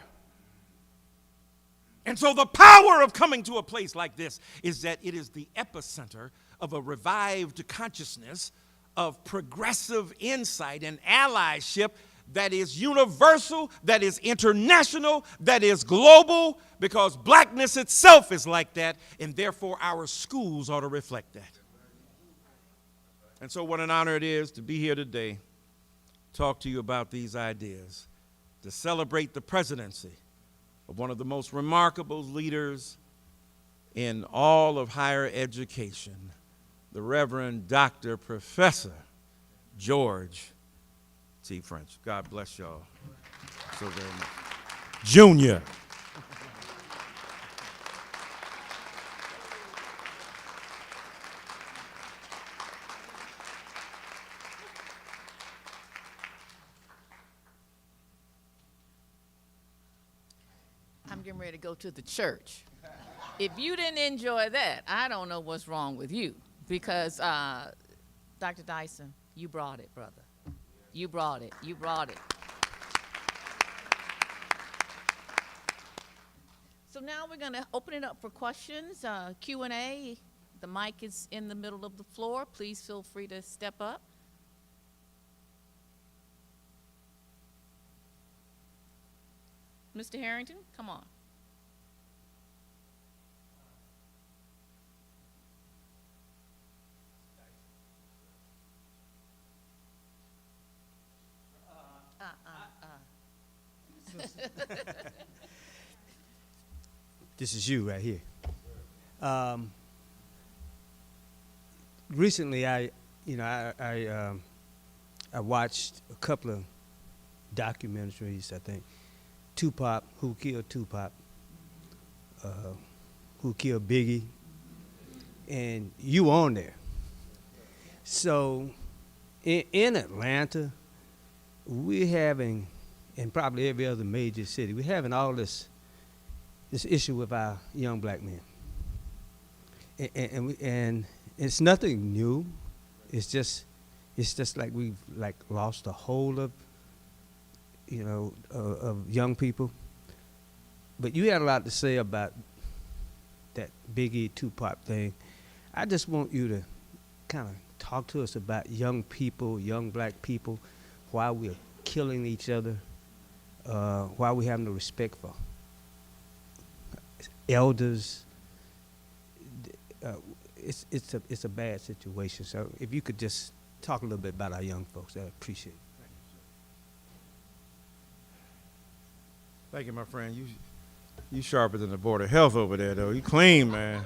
And so the power of coming to a place like this is that it is the epicenter of a revived consciousness of progressive insight and allyship that is universal, that is international, that is global, because blackness itself is like that, and therefore our schools ought to reflect that. And so what an honor it is to be here today, talk to you about these ideas, to celebrate the presidency of one of the most remarkable leaders in all of higher education, the Reverend Dr. Professor George T. French. God bless y'all so very much. Junior. I'm getting ready to go to the church. If you didn't enjoy that, I don't know what's wrong with you, because Dr. Dyson, you brought it, brother. You brought it. You brought it. So now we're going to open it up for questions, Q&A. The mic is in the middle of the floor. Please feel free to step up. Mr. Harrington, come on. This is you right here. Recently, I watched a couple of documentaries. I think Tupac, Who Killed Tupac, Who Killed Biggie, and you on there. So in Atlanta, we're having, and probably every other major city, we're having all this issue with our young black men. And it's nothing new. It's just like we've lost a hold of, of young people. But you had a lot to say about that Biggie Tupac thing. I just want you to kind of talk to us about young people, young black people, why we're killing each other, why we have no respect for elders. It's a bad situation. So if you could just talk a little bit about our young folks, I'd appreciate it. Thank you, my friend. You sharper than the Board of Health over there, though. You clean, man.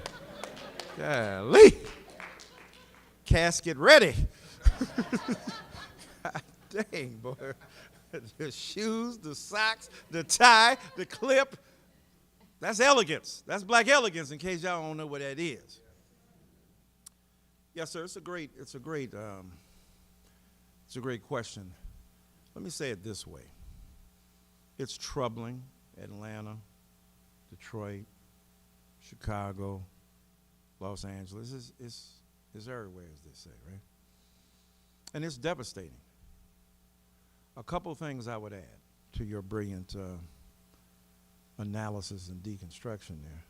Golly. Casket ready. God dang, boy. The shoes, the socks, the tie, the clip. That's elegance. That's black elegance, in case y'all don't know what that is. Yes, sir. It's a great question. Let me say it this way. It's troubling. Atlanta, Detroit, Chicago, Los Angeles. It's everywhere, as they say, right? And it's devastating. A couple things I would add to your brilliant analysis and deconstruction there.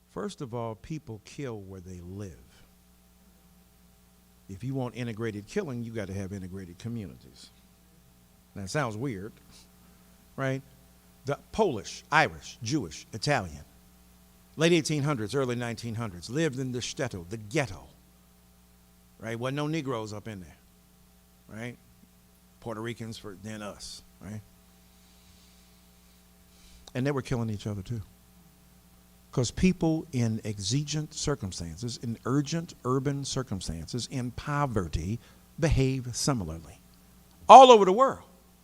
First of all, people kill where they live. If you want integrated killing, you got to have integrated communities. Now, it sounds weird, right? The Polish, Irish, Jewish, Italian, late 1800s, early 1900s, lived in the shtetl, the ghetto, right? Wasn't no Negroes up in there, right? Puerto Ricans, then us, right? And they were killing each other too. Because people in exigent circumstances, in urgent urban circumstances, in poverty, behave similarly. All over the world.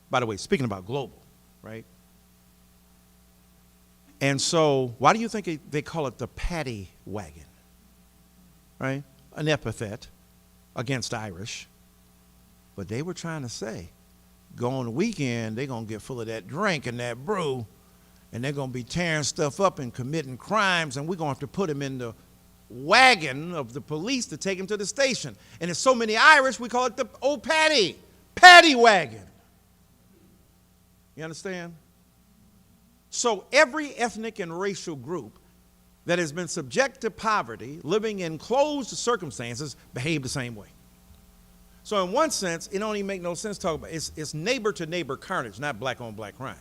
By the way, speaking about global, right? And so, why do you think they call it the paddy wagon? Right? An epithet against Irish. But they were trying to say, go on the weekend, they're going to get full of that drink and that brew, and they're going to be tearing stuff up and committing crimes, and we're going to have to put them in the wagon of the police to take them to the station. And there's so many Irish, we call it the old paddy wagon. You understand? So every ethnic and racial group that has been subject to poverty, living in closed circumstances, behave the same way. So in one sense, it don't even make no sense to talk about it's neighbor to neighbor carnage, not black on black crime.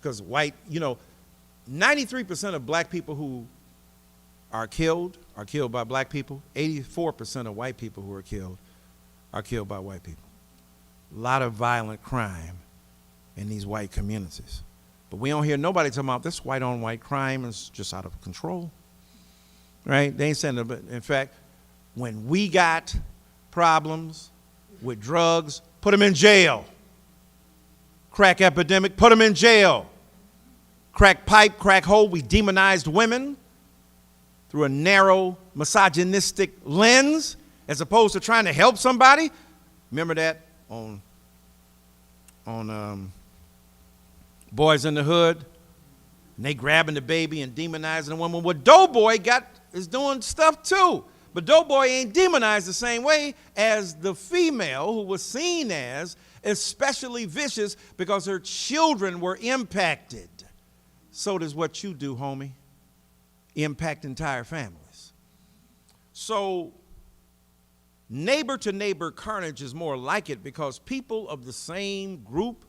Because 93% of black people who are killed by black people. 84% of white people who are killed by white people. A lot of violent crime in these white communities. But we don't hear nobody talking about this white on white crime is just out of control. Right? They ain't saying that, but in fact, when we got problems with drugs, put them in jail. Crack epidemic, put them in jail. Crack pipe, crack hole, we demonized women through a narrow misogynistic lens as opposed to trying to help somebody. Remember that on Boys in the Hood? And they grabbing the baby and demonizing the woman. Well, Doughboy is doing stuff too. But Doughboy ain't demonized the same way as the female who was seen as especially vicious because her children were impacted. So does what you do, homie. Impact entire families. So neighbor to neighbor carnage is more like it because people of the same group,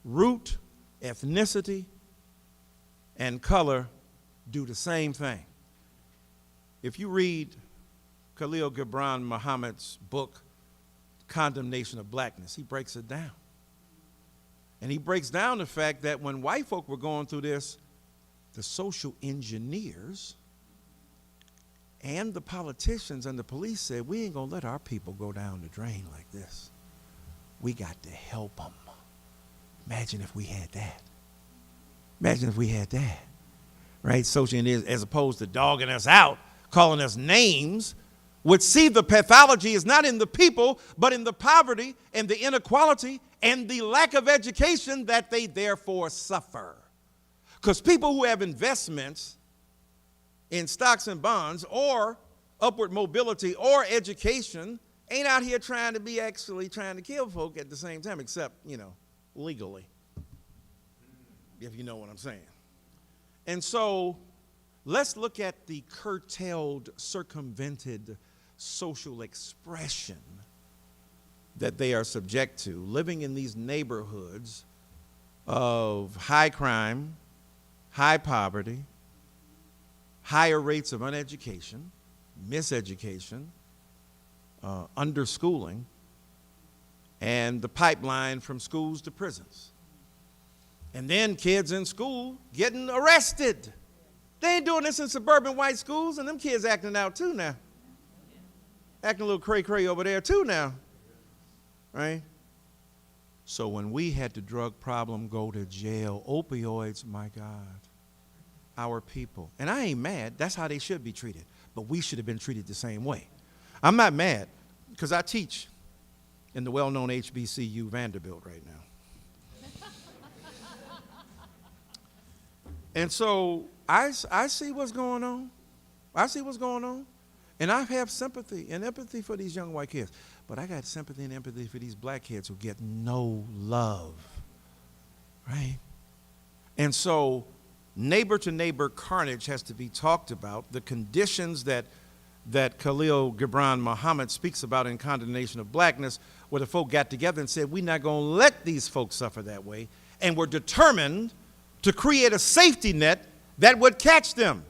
root, ethnicity, and color do the same thing. If you read Khalil Gibran Muhammad's book, Condemnation of Blackness, he breaks it down. And he breaks down the fact that when white folk were going through this, the social engineers and the politicians and the police said, we ain't gonna let our people go down the drain like this. We got to help them. Imagine if we had that. Imagine if we had that, right? Social engineers, as opposed to dogging us out, calling us names, would see the pathology is not in the people, but in the poverty and the inequality and the lack of education that they therefore suffer. Because people who have investments in stocks and bonds or upward mobility or education ain't out here trying to kill folk at the same time, except, legally, if you know what I'm saying. And so let's look at the curtailed, circumvented social expression that they are subject to, living in these neighborhoods of high crime, high poverty, higher rates of uneducation, miseducation, underschooling, and the pipeline from schools to prisons. And then kids in school getting arrested. They ain't doing this in suburban white schools, and them kids acting out too now. Acting a little cray-cray over there too now, right? So when we had the drug problem go to jail, opioids, my God, our people. And I ain't mad. That's how they should be treated. But we should have been treated the same way. I'm not mad because I teach in the well-known HBCU Vanderbilt right now. And so I see what's going on. I see what's going on. And I have sympathy and empathy for these young white kids. But I got sympathy and empathy for these black kids who get no love, right? And so neighbor-to-neighbor carnage has to be talked about. The conditions that Khalil Gibran Muhammad speaks about in Condemnation of Blackness, where the folk got together and said, we're not going to let these folks suffer that way. And we're determined to create a safety net that would catch them.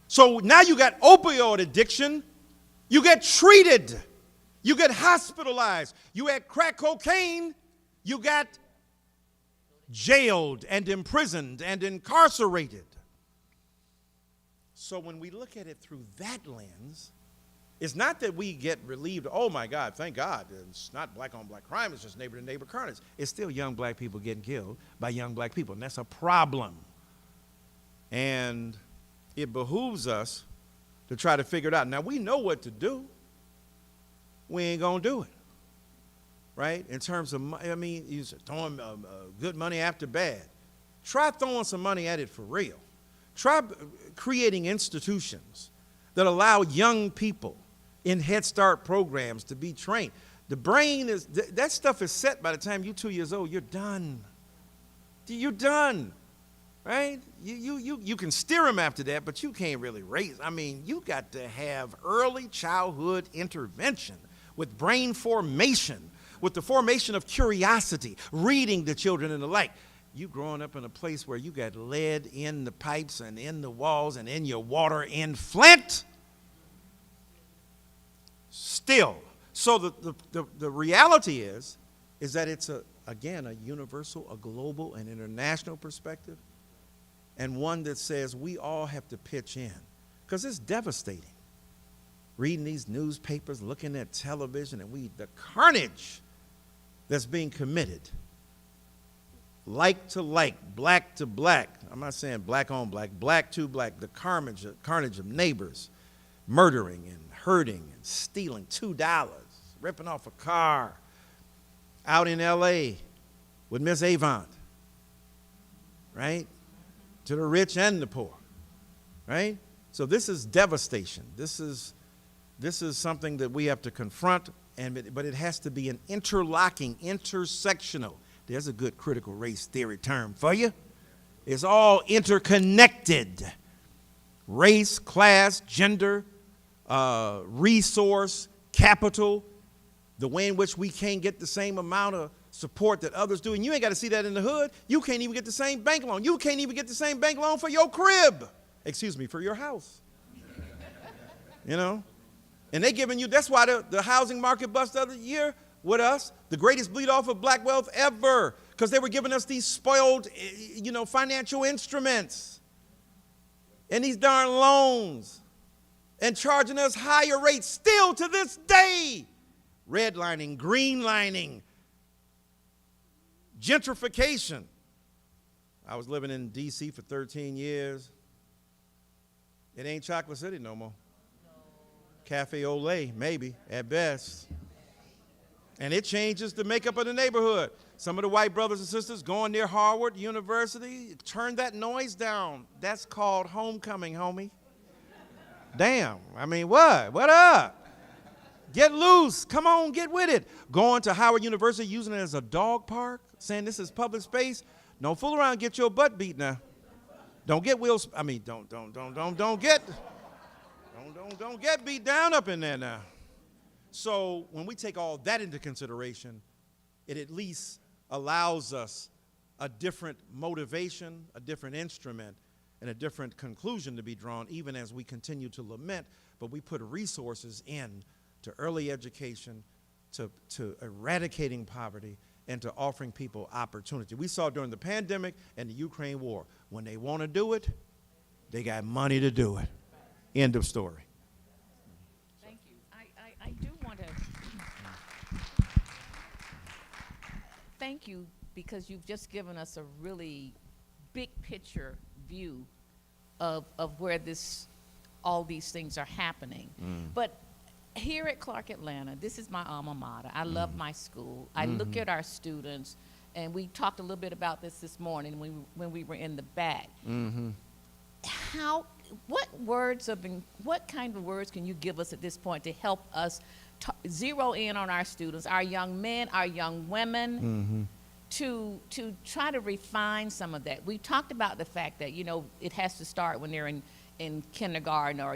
So now you got opioid addiction, you get treated, you get hospitalized, you had crack cocaine, you got jailed and imprisoned and incarcerated. So when we look at it through that lens, it's not that we get relieved, oh my God, thank God, it's not black on black crime, it's just neighbor to neighbor carnage. It's still young black people getting killed by young black people, and that's a problem. And it behooves us to try to figure it out. Now, we know what to do. We ain't going to do it, right? In terms of, you said throwing good money after bad. Try throwing some money at it for real. Try creating institutions that allow young people in Head Start programs to be trained. The brain is, that stuff is set by the time you're 2 years old. You're done. You're done. Right? You can steer them after that, but you can't really raise. You got to have early childhood intervention with brain formation, with the formation of curiosity, reading to children and the like. You growing up in a place where you got lead in the pipes and in the walls and in your water in Flint. Still. So the reality is that it's, again, a universal, a global, and international perspective, and one that says we all have to pitch in, because it's devastating. Reading these newspapers, looking at television, and the carnage that's being committed. Like to like, black to black. I'm not saying black on black, black to black. The carnage of neighbors murdering and hurting and stealing $2, ripping off a car out in L.A. with Miss Avant, right? To the rich and the poor, right? So this is devastation. This is something that we have to confront, but it has to be an interlocking, intersectional. There's a good critical race theory term for you. It's all interconnected. Race, class, gender, resource, capital, the way in which we can't get the same amount of support that others do. And you ain't got to see that in the hood. You can't even get the same bank loan. You can't even get the same bank loan for your crib. Excuse me, for your house. You know? And they giving you, that's why the housing market bust the other year with us, the greatest bleed off of black wealth ever, because they were giving us these spoiled, financial instruments and these darn loans and charging us higher rates still to this day. Redlining, greenlining, gentrification. I was living in D.C. for 13 years. It ain't Chocolate City no more. Cafe au lait, maybe, at best. And it changes the makeup of the neighborhood. Some of the white brothers and sisters going near Harvard University, turn that noise down. That's called homecoming, homie. Damn, I mean, what? What up? Get loose, come on, get with it. Going to Howard University, using it as a dog park, saying this is public space. Don't fool around, get your butt beat now. Don't get don't get beat down up in there now. So when we take all that into consideration, it at least allows us a different motivation, a different instrument, and a different conclusion to be drawn, even as we continue to lament, but we put resources in to early education, to eradicating poverty, and to offering people opportunity. We saw during the pandemic and the Ukraine war, when they want to do it, they got money to do it. End of story. Thank you. I do want to thank you, because you've just given us a really big picture view of where all these things are happening. But here at Clark Atlanta, this is my alma mater. I love my school. I look at our students, and we talked a little bit about this morning when we were in the back. What kind of words can you give us at this point to help us zero in on our students, our young men, our young women, to try to refine some of that? We talked about the fact that, it has to start when they're in kindergarten, or,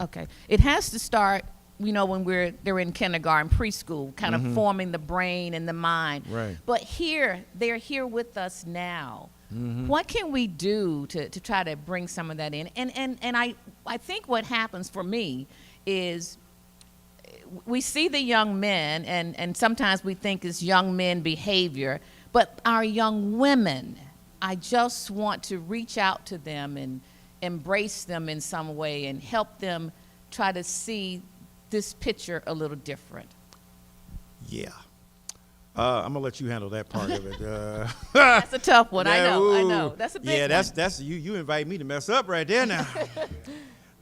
okay. It has to start, when they're in kindergarten, preschool, kind of forming the brain and the mind. Right. But they're here with us now. What can we do to try to bring some of that in? And I think what happens for me is we see the young men, and sometimes we think it's young men behavior, but our young women, I just want to reach out to them and embrace them in some way and help them try to see this picture a little different. Yeah. I'm gonna let you handle that part of it. That's a tough one. I know. Ooh. That's a big one. Yeah, that's you invite me to mess up right there now.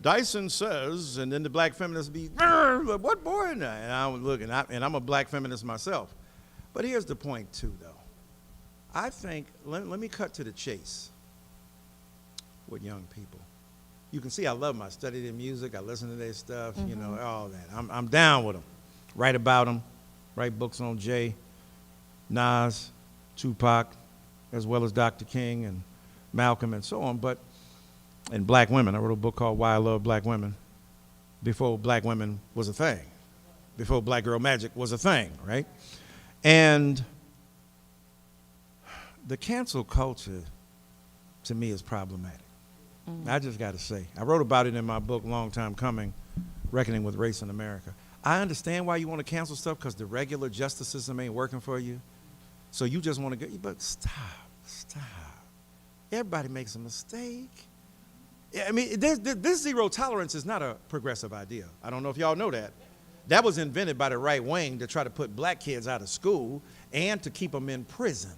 Dyson says, and then the black feminists be, what boy? And I'm looking, and I'm a black feminist myself. But here's the point too, though. I think, let me cut to the chase with young people. You can see I love them. I study their music. I listen to their stuff, all that. I'm down with them. Write about them. Write books on Jay, Nas, Tupac, as well as Dr. King and Malcolm and so on. But and black women. I wrote a book called Why I Love Black Women before black women was a thing, before black girl magic was a thing, right? And the cancel culture, to me, is problematic. I just got to say. I wrote about it in my book, Long Time Coming, Reckoning with Race in America. I understand why you want to cancel stuff, because the regular justice system ain't working for you. So you just want to go, but stop. Everybody makes a mistake. I mean, this zero tolerance is not a progressive idea. I don't know if y'all know that. That was invented by the right wing to try to put black kids out of school and to keep them in prison.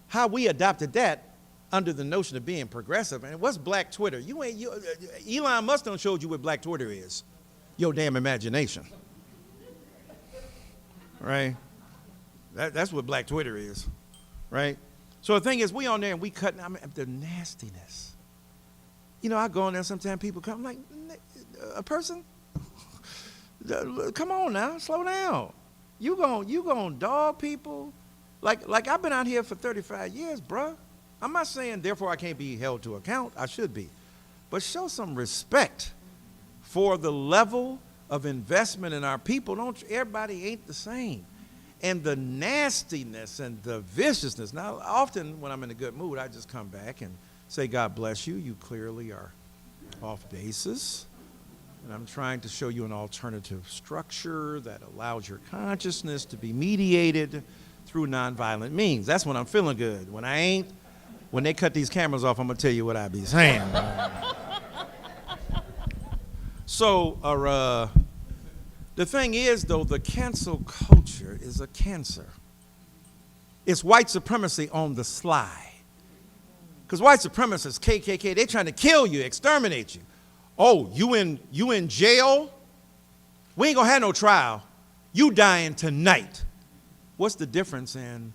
How we adopted that under the notion of being progressive. And what's black Twitter? Elon Musk done showed you what black Twitter is. Your damn imagination. Right? That's what black Twitter is. Right? So the thing is, we on there and we cutting, the nastiness. You know, I go on there, sometimes people come, I'm like, a person? Come on now, slow down. You gon' dog people? Like I've been out here for 35 years, bruh. I'm not saying, therefore, I can't be held to account. I should be. But show some respect for the level of investment in our people. Everybody ain't the same. And the nastiness and the viciousness. Now, often when I'm in a good mood, I just come back and say, God bless you. You clearly are off basis. And I'm trying to show you an alternative structure that allows your consciousness to be mediated through nonviolent means. That's when I'm feeling good. When I ain't, when they cut these cameras off, I'm going to tell you what I be saying. So, the thing is, though, the cancel culture is a cancer. It's white supremacy on the sly. Because white supremacists, KKK, they're trying to kill you, exterminate you. Oh, you in jail? We ain't gonna have no trial. You dying tonight. What's the difference in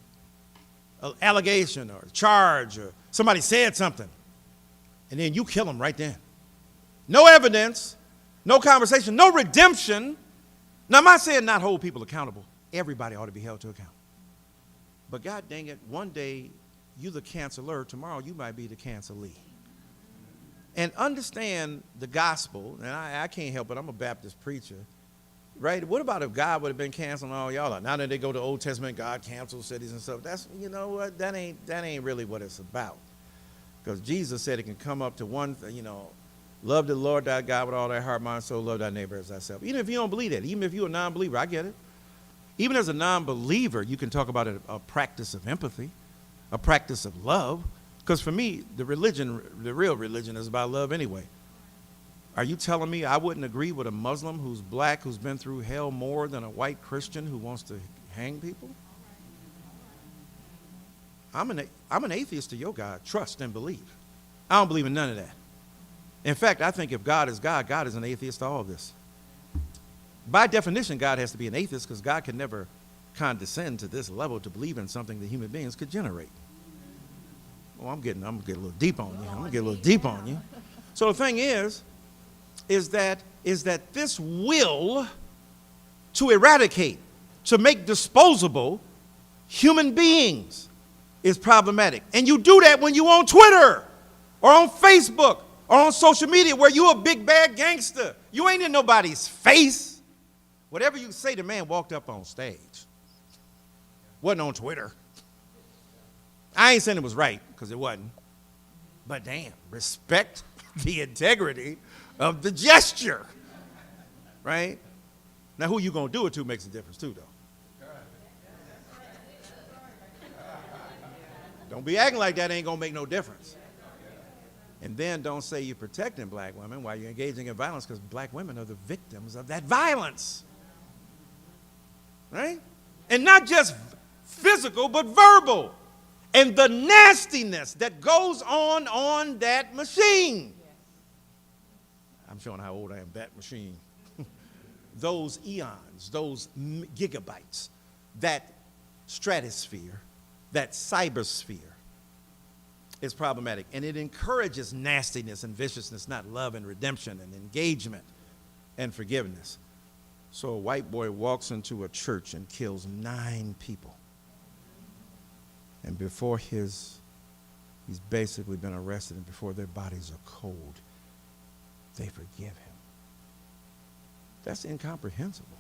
an allegation or a charge or somebody said something, and then you kill them right then? No evidence, no conversation, no redemption. Now, I'm not saying not hold people accountable. Everybody ought to be held to account. But God dang it, one day you the canceler, tomorrow you might be the cancelee. And understand the gospel, and I can't help it, I'm a Baptist preacher, right? What about if God would have been canceling all y'all out? Now that they go to Old Testament, God canceled cities and stuff. That's, you know what, that ain't really what it's about. Because Jesus said it can come up to one thing, you know, love the Lord thy God with all thy heart, mind, soul, love thy neighbor as thyself. Even if you don't believe that, even if you're a non-believer, I get it. Even as a non-believer, you can talk about a practice of empathy, a practice of love. Because for me, the real religion is about love anyway. Are you telling me I wouldn't agree with a Muslim who's black, who's been through hell more than a white Christian who wants to hang people? I'm an atheist to your God. Trust and believe. I don't believe in none of that. In fact, I think if God is God, God is an atheist to all of this. By definition, God has to be an atheist because God can never condescend to this level to believe in something that human beings could generate. Oh, I'm getting a little deep on you. So the thing is that this will to eradicate, to make disposable human beings is problematic. And you do that when you on Twitter or on Facebook or on social media where you a big bad gangster. You ain't in nobody's face. Whatever you say, the man walked up on stage. Wasn't on Twitter. I ain't saying it was right, because it wasn't. But damn, respect the integrity of the gesture. Right? Now, who you going to do it to makes a difference too, though. Don't be acting like that ain't going to make no difference. And then don't say you're protecting black women while you're engaging in violence, because black women are the victims of that violence. Right? And not just physical, but verbal. And the nastiness that goes on that machine. I'm showing how old I am, that machine. Those eons, those gigabytes, that stratosphere, that cybersphere is problematic. And it encourages nastiness and viciousness, not love and redemption and engagement and forgiveness. So a white boy walks into a church and kills 9 people. And before his He's basically been arrested, and before their bodies are cold, they forgive him. That's incomprehensible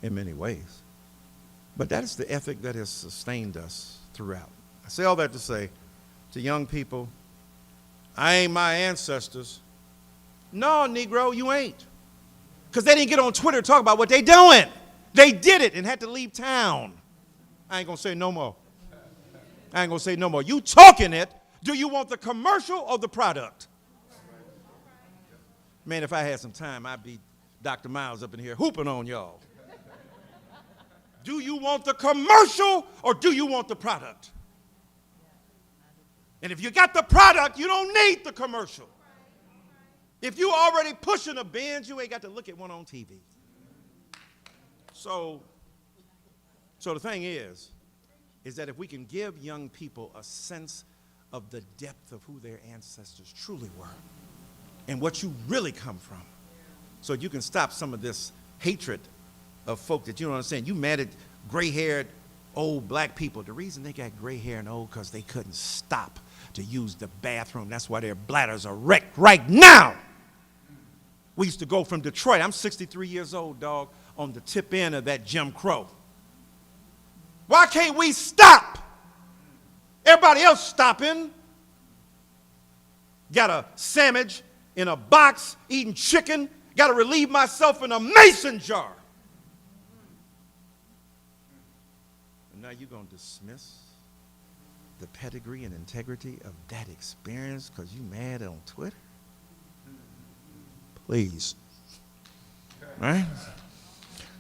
in many ways. But that is the ethic that has sustained us throughout. I say all that to say to young people, I ain't my ancestors. No, Negro, you ain't. Because they didn't get on Twitter to talk about what they doing. They did it and had to leave town. I ain't going to say no more. I ain't going to say no more. You talking it. Do you want the commercial or the product? Man, if I had some time, I'd be Dr. Miles up in here hooping on y'all. Do you want the commercial or do you want the product? And if you got the product, you don't need the commercial. If you already pushing a Benz, you ain't got to look at one on TV. So the thing is that if we can give young people a sense of the depth of who their ancestors truly were and what you really come from, so you can stop some of this hatred of folk that you don't understand. You mad at gray-haired old black people. The reason they got gray hair and old because they couldn't stop to use the bathroom. That's why their bladders are wrecked right now. We used to go from Detroit. I'm 63 years old, dog, on the tip end of that Jim Crow. Why can't we stop? Everybody else stopping. Got a sandwich in a box, eating chicken. Got to relieve myself in a mason jar. And now you're going to dismiss the pedigree and integrity of that experience because you mad on Twitter? Please. Right?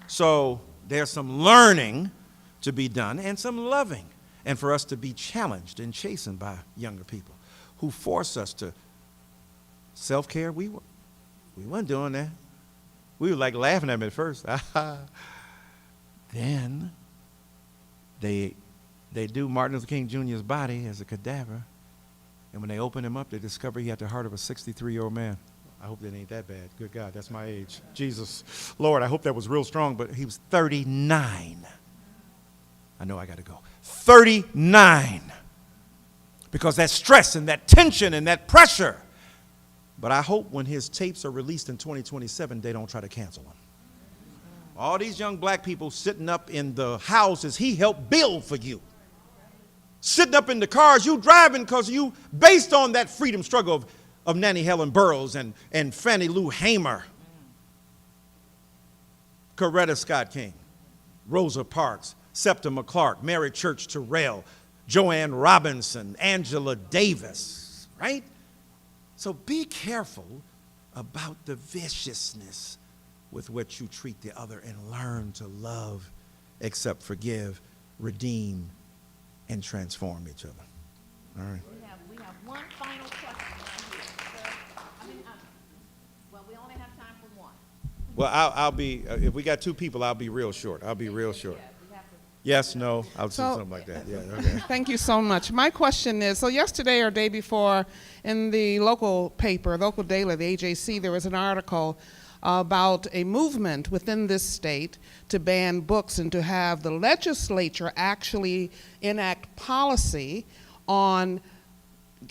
So there's some learning to be done and some loving, and for us to be challenged and chastened by younger people who force us to self-care. We weren't doing that. We were like laughing at them at first. Then they do Martin Luther King Jr.'s body as a cadaver, and when they open him up, they discover he had the heart of a 63-year-old man. I hope that ain't that bad. Good God, that's my age. Jesus, Lord, I hope that was real strong, but he was 39. I know I got to go. 39. Because that stress and that tension and that pressure. But I hope when his tapes are released in 2027, they don't try to cancel him. All these young black people sitting up in the houses he helped build for you. Sitting up in the cars you driving because you, based on that freedom struggle of Nannie Helen Burroughs and Fannie Lou Hamer, Coretta Scott King, Rosa Parks, Septima Clark, Mary Church Terrell, Joanne Robinson, Angela Davis, right? So be careful about the viciousness with which you treat the other and learn to love, accept, forgive, redeem, and transform each other. All right. We have one final question right here, sir. Well, we only have time for one. Well, I'll be, if we got two people, I'll be real short. I'll be real short. Yes, no, I'll say something like that. Yeah, okay. Thank you so much. My question is, so yesterday or day before in the local paper, local daily, the AJC, there was an article about a movement within this state to ban books and to have the legislature actually enact policy on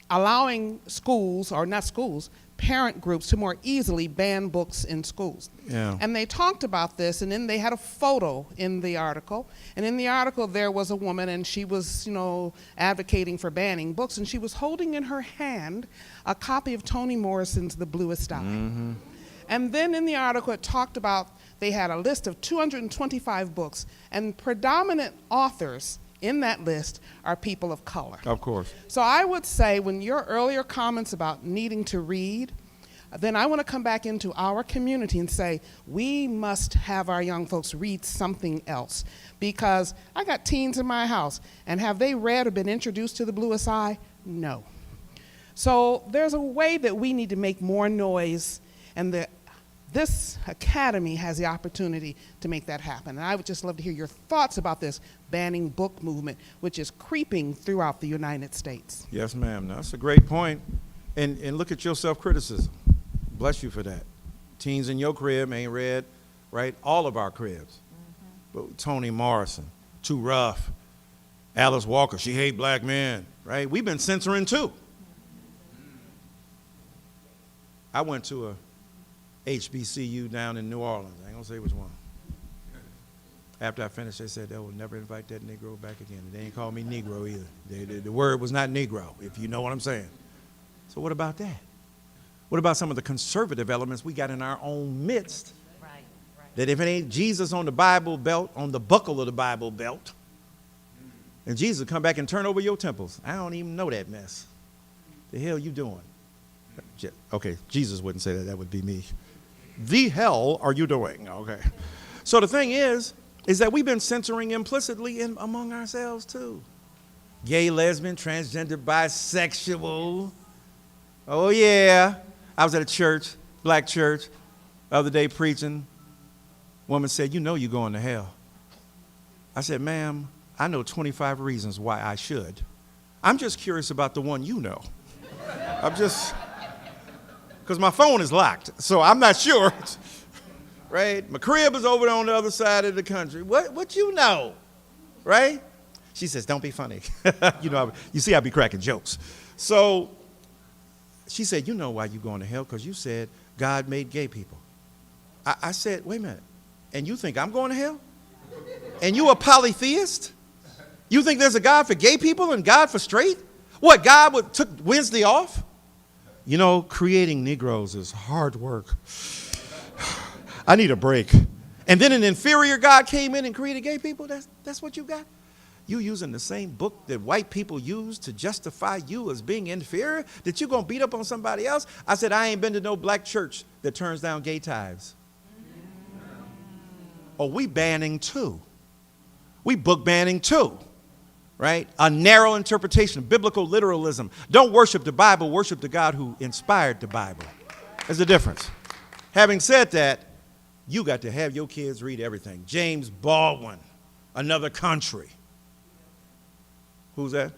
allowing schools, or not schools, parent groups to more easily ban books in schools. Yeah. And they talked about this, and then they had a photo in the article. And in the article, there was a woman, and she was, advocating for banning books, and she was holding in her hand a copy of Toni Morrison's The Bluest Eye. Mm-hmm. And then in the article, it talked about they had a list of 225 books, and predominant authors in that list are people of color. Of course. So I would say, when your earlier comments about needing to read, then I want to come back into our community and say, we must have our young folks read something else. Because I got teens in my house, and have they read or been introduced to The Bluest Eye? No. So there's a way that we need to make more noise, and this academy has the opportunity to make that happen. And I would just love to hear your thoughts about this banning book movement, which is creeping throughout the United States. Yes, ma'am. No, that's a great point. And look at your self-criticism. Bless you for that. Teens in your crib ain't read, right? All of our cribs. Mm-hmm. But Toni Morrison, Too Rough, Alice Walker, she hate black men, right? We've been censoring too. I went to a HBCU down in New Orleans. I ain't gonna say which one. After I finished, they said they will never invite that Negro back again. They ain't call me Negro either. The word was not Negro, if you know what I'm saying. So what about that? What about some of the conservative elements we got in our own midst? Right. That if it ain't Jesus on the Bible belt, on the buckle of the Bible belt, and Jesus come back and turn over your temples. I don't even know that mess. The hell you doing? Okay, Jesus wouldn't say that. That would be me. The hell are you doing? Okay. So the thing is that we've been censoring implicitly among ourselves too. Gay, lesbian, transgender, bisexual. Oh yeah. I was at a church, black church, the other day preaching. Woman said, you know you're going to hell. I said, ma'am, I know 25 reasons why I should. I'm just curious about the one you know. Because my phone is locked, so I'm not sure. Right? My crib is over on the other side of the country. What you know? Right? She says, don't be funny. You see, I be cracking jokes. So she said, you know why you going to hell? Because you said God made gay people. I said, wait a minute. And you think I'm going to hell? And you a polytheist? You think there's a God for gay people and God for straight? What, God took Wednesday off? You know, creating Negroes is hard work. I need a break. And then an inferior God came in and created gay people? That's what you got? You using the same book that white people use to justify you as being inferior? That you going to beat up on somebody else? I said, I ain't been to no black church that turns down gay tithes. Oh, we banning too. We book banning too. Right? A narrow interpretation, biblical literalism. Don't worship the Bible, worship the God who inspired the Bible. There's a difference. Having said that, you got to have your kids read everything. James Baldwin, Another Country. Who's that?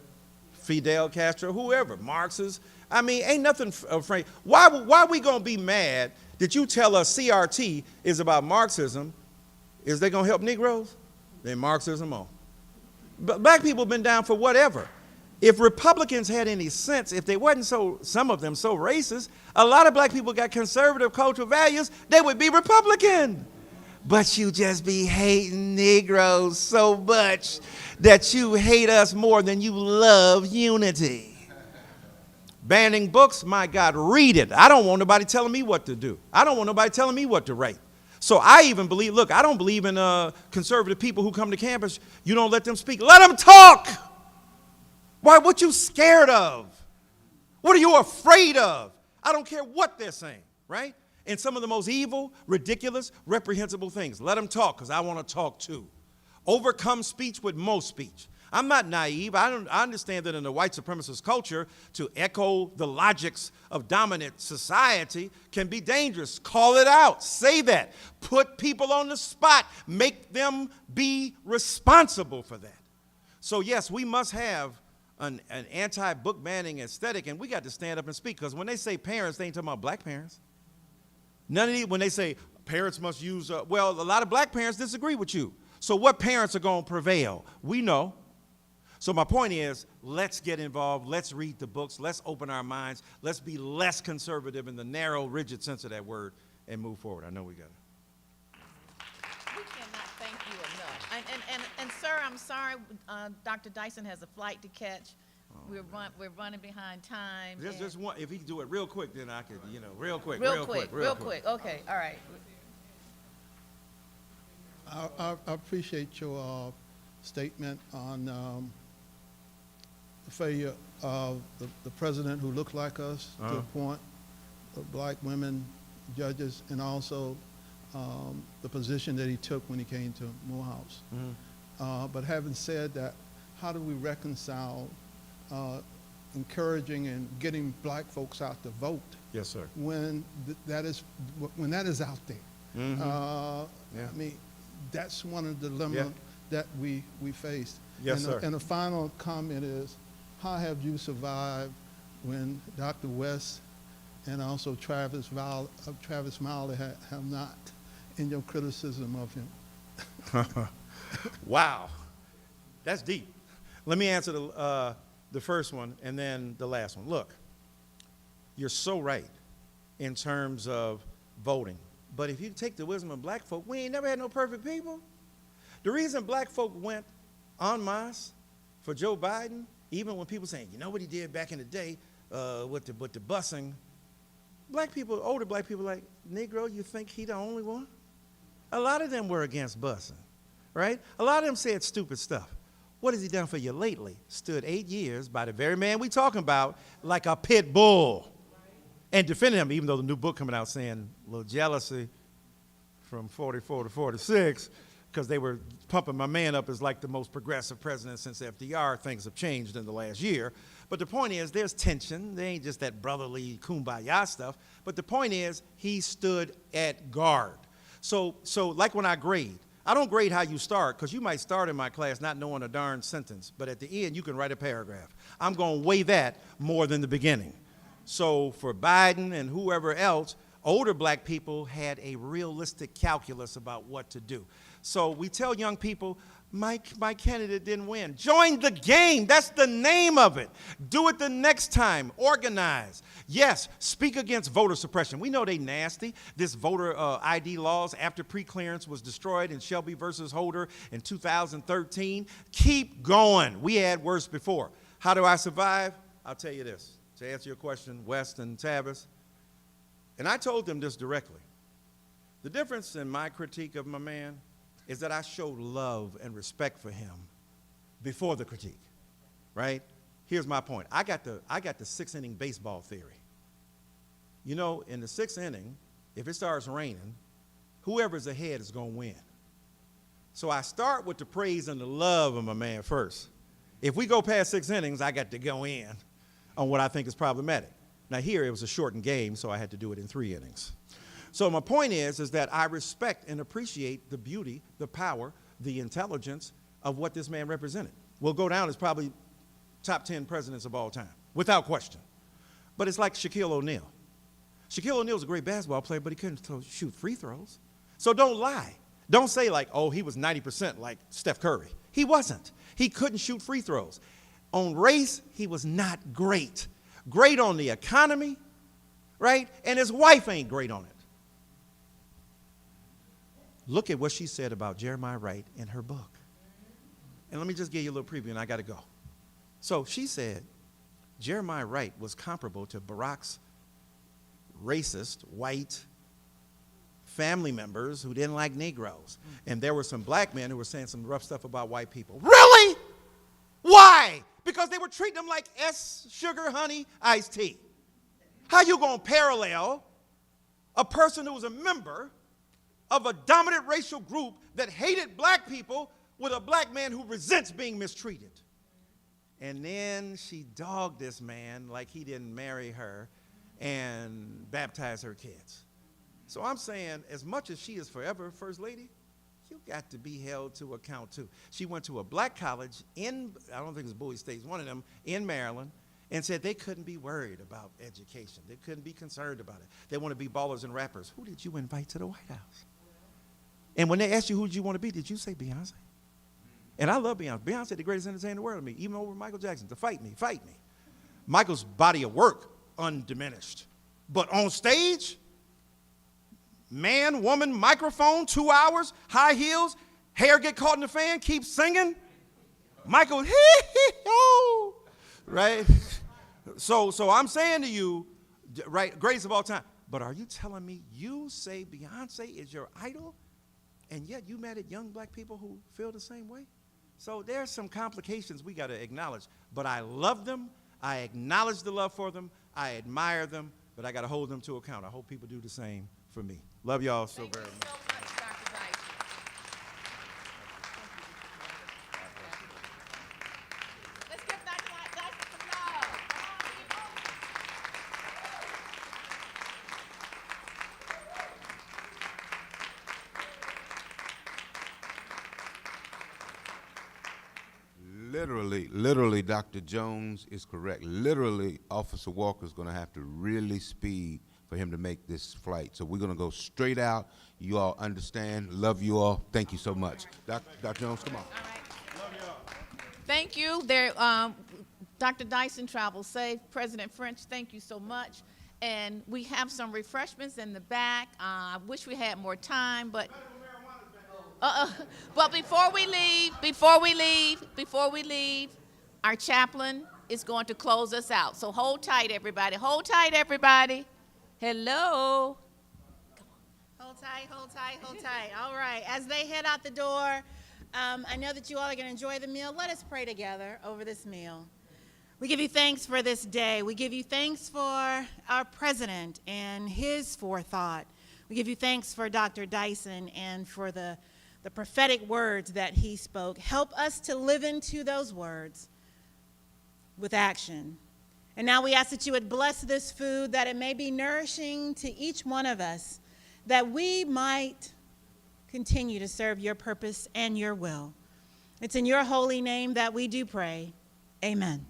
Fidel Castro, whoever, Marxist. I mean, ain't nothing afraid. Why we going to be mad that you tell us CRT is about Marxism? Is they going to help Negroes? Then Marxism on. But black people have been down for whatever. If Republicans had any sense, if they wasn't some of them so racist, a lot of black people got conservative cultural values, they would be Republican. But you just be hating Negroes so much that you hate us more than you love unity. Banning books, my God, read it. I don't want nobody telling me what to do. I don't want nobody telling me what to write. So I even believe, look, I don't believe in conservative people who come to campus. You don't let them speak. Let them talk. Why, what you scared of? What are you afraid of? I don't care what they're saying, right? And some of the most evil, ridiculous, reprehensible things. Let them talk, because I want to talk too. Overcome speech with most speech. I'm not naive. I understand that in the white supremacist culture, to echo the logics of dominant society can be dangerous. Call it out. Say that. Put people on the spot. Make them be responsible for that. So yes, we must have an anti-book banning aesthetic, and we got to stand up and speak, because when they say parents, they ain't talking about black parents. None of these, when they say parents must use, well, a lot of black parents disagree with you. So what parents are going to prevail? We know. So my point is, let's get involved, let's read the books, let's open our minds, let's be less conservative in the narrow, rigid sense of that word, and move forward. I know we got it. We cannot thank you enough. And sir, I'm sorry, Dr. Dyson has a flight to catch. We're running behind time. Just one, if he can do it real quick, then I could, real quick. Real quick. Okay, all right. I appreciate your statement on the failure of the president who looked like us to appoint black women judges, and also the position that he took when he came to Morehouse. But having said that, how do we reconcile encouraging and getting black folks out to vote? Yes, sir. When that is out there? I mean, that's one of the dilemmas that we face. Yes, sir. And the final comment is, how have you survived when Dr. West and also Travis Miley have not, in your criticism of him? Wow, that's deep. Let me answer the first one and then the last one. Look, you're so right in terms of voting. But if you take the wisdom of black folk, we ain't never had no perfect people. The reason black folk went en masse for Joe Biden, even when people saying, you know what he did back in the day with the busing, black people, older black people like, Negro, you think he the only one? A lot of them were against busing, right? A lot of them said stupid stuff. What has he done for you lately? Stood 8 years by the very man we talking about like a pit bull and defended him, even though the new book coming out saying a little jealousy from 44 to 46, because they were pumping my man up as like the most progressive president since FDR. Things have changed in the last year. But the point is, there's tension. There ain't just that brotherly kumbaya stuff. But the point is, he stood at guard. So like when I grade, I don't grade how you start, because you might start in my class not knowing a darn sentence, but at the end, you can write a paragraph. I'm going to weigh that more than the beginning. So for Biden and whoever else, older black people had a realistic calculus about what to do. So we tell young people, my candidate didn't win. Join the game. That's the name of it. Do it the next time. Organize. Yes, speak against voter suppression. We know they nasty. This voter ID laws after preclearance was destroyed in Shelby versus Holder in 2013. Keep going. We had worse before. How do I survive? I'll tell you this. To answer your question, West and Tavis, and I told them this directly. The difference in my critique of my man is that I showed love and respect for him before the critique, right? Here's my point. I got the sixth-inning baseball theory. You know, in the sixth inning, if it starts raining, whoever's ahead is going to win. So I start with the praise and the love of my man first. If we go past 6 innings, I got to go in on what I think is problematic. Now here, it was a shortened game, so I had to do it in 3 innings. So my point is that I respect and appreciate the beauty, the power, the intelligence of what this man represented. Will go down as probably top 10 presidents of all time, without question. But it's like Shaquille O'Neal. Shaquille O'Neal's a great basketball player, but he couldn't shoot free throws. So don't lie. Don't say like, oh, he was 90% like Steph Curry. He wasn't. He couldn't shoot free throws. On race, he was not great. Great on the economy, right? And his wife ain't great on it. Look at what she said about Jeremiah Wright in her book. And let me just give you a little preview, and I got to go. So she said Jeremiah Wright was comparable to Barack's racist, white family members who didn't like Negroes. And there were some black men who were saying some rough stuff about white people. Really? Why? Because they were treating them like sugar, honey, iced tea. How you going to parallel a person who was a member of a dominant racial group that hated black people with a black man who resents being mistreated? And then she dogged this man like he didn't marry her and baptize her kids. So I'm saying, as much as she is forever First Lady, you got to be held to account too. She went to a black college in, I don't think it's Bowie State, one of them, in Maryland, and said they couldn't be worried about education. They couldn't be concerned about it. They want to be ballers and rappers. Who did you invite to the White House? And when they asked you who did you want to be, did you say Beyonce? And I love Beyonce. Beyonce, the greatest entertainer in the world to me, even over Michael Jackson. To fight me, fight me. Michael's body of work, undiminished. But on stage, man, woman, microphone, 2 hours, high heels, hair get caught in the fan, keep singing. Michael, hee-hee-oh, right? So I'm saying to you, right, greatest of all time. But are you telling me you say Beyonce is your idol, and yet you mad at young black people who feel the same way? So there's some complications we got to acknowledge. But I love them. I acknowledge the love for them. I admire them. But I got to hold them to account. I hope people do the same for me. Love y'all so very much. Thank you so much, Dr. Dyson. Let's give Dr. Dyson some love. Come on, people. Literally, Dr. Jones is correct. Literally, Officer Walker's going to have to really speed for him to make this flight. So we're going to go straight out. You all understand. Love you all. Thank you so much. Dr. Jones, come on. All right. Love y'all. Thank you. Dr. Dyson, travel safe. President French, thank you so much. And we have some refreshments in the back. I wish we had more time, but but before we leave, our chaplain is going to close us out. So hold tight, everybody. Hold tight, everybody. Hello. Hold tight, hold tight, hold tight. All right. As they head out the door, I know that you all are going to enjoy the meal. Let us pray together over this meal. We give you thanks for this day. We give you thanks for our president and his forethought. We give you thanks for Dr. Dyson and for the prophetic words that he spoke. Help us to live into those words with action. And now we ask that you would bless this food, that it may be nourishing to each one of us, that we might continue to serve your purpose and your will. It's in your holy name that we do pray. Amen.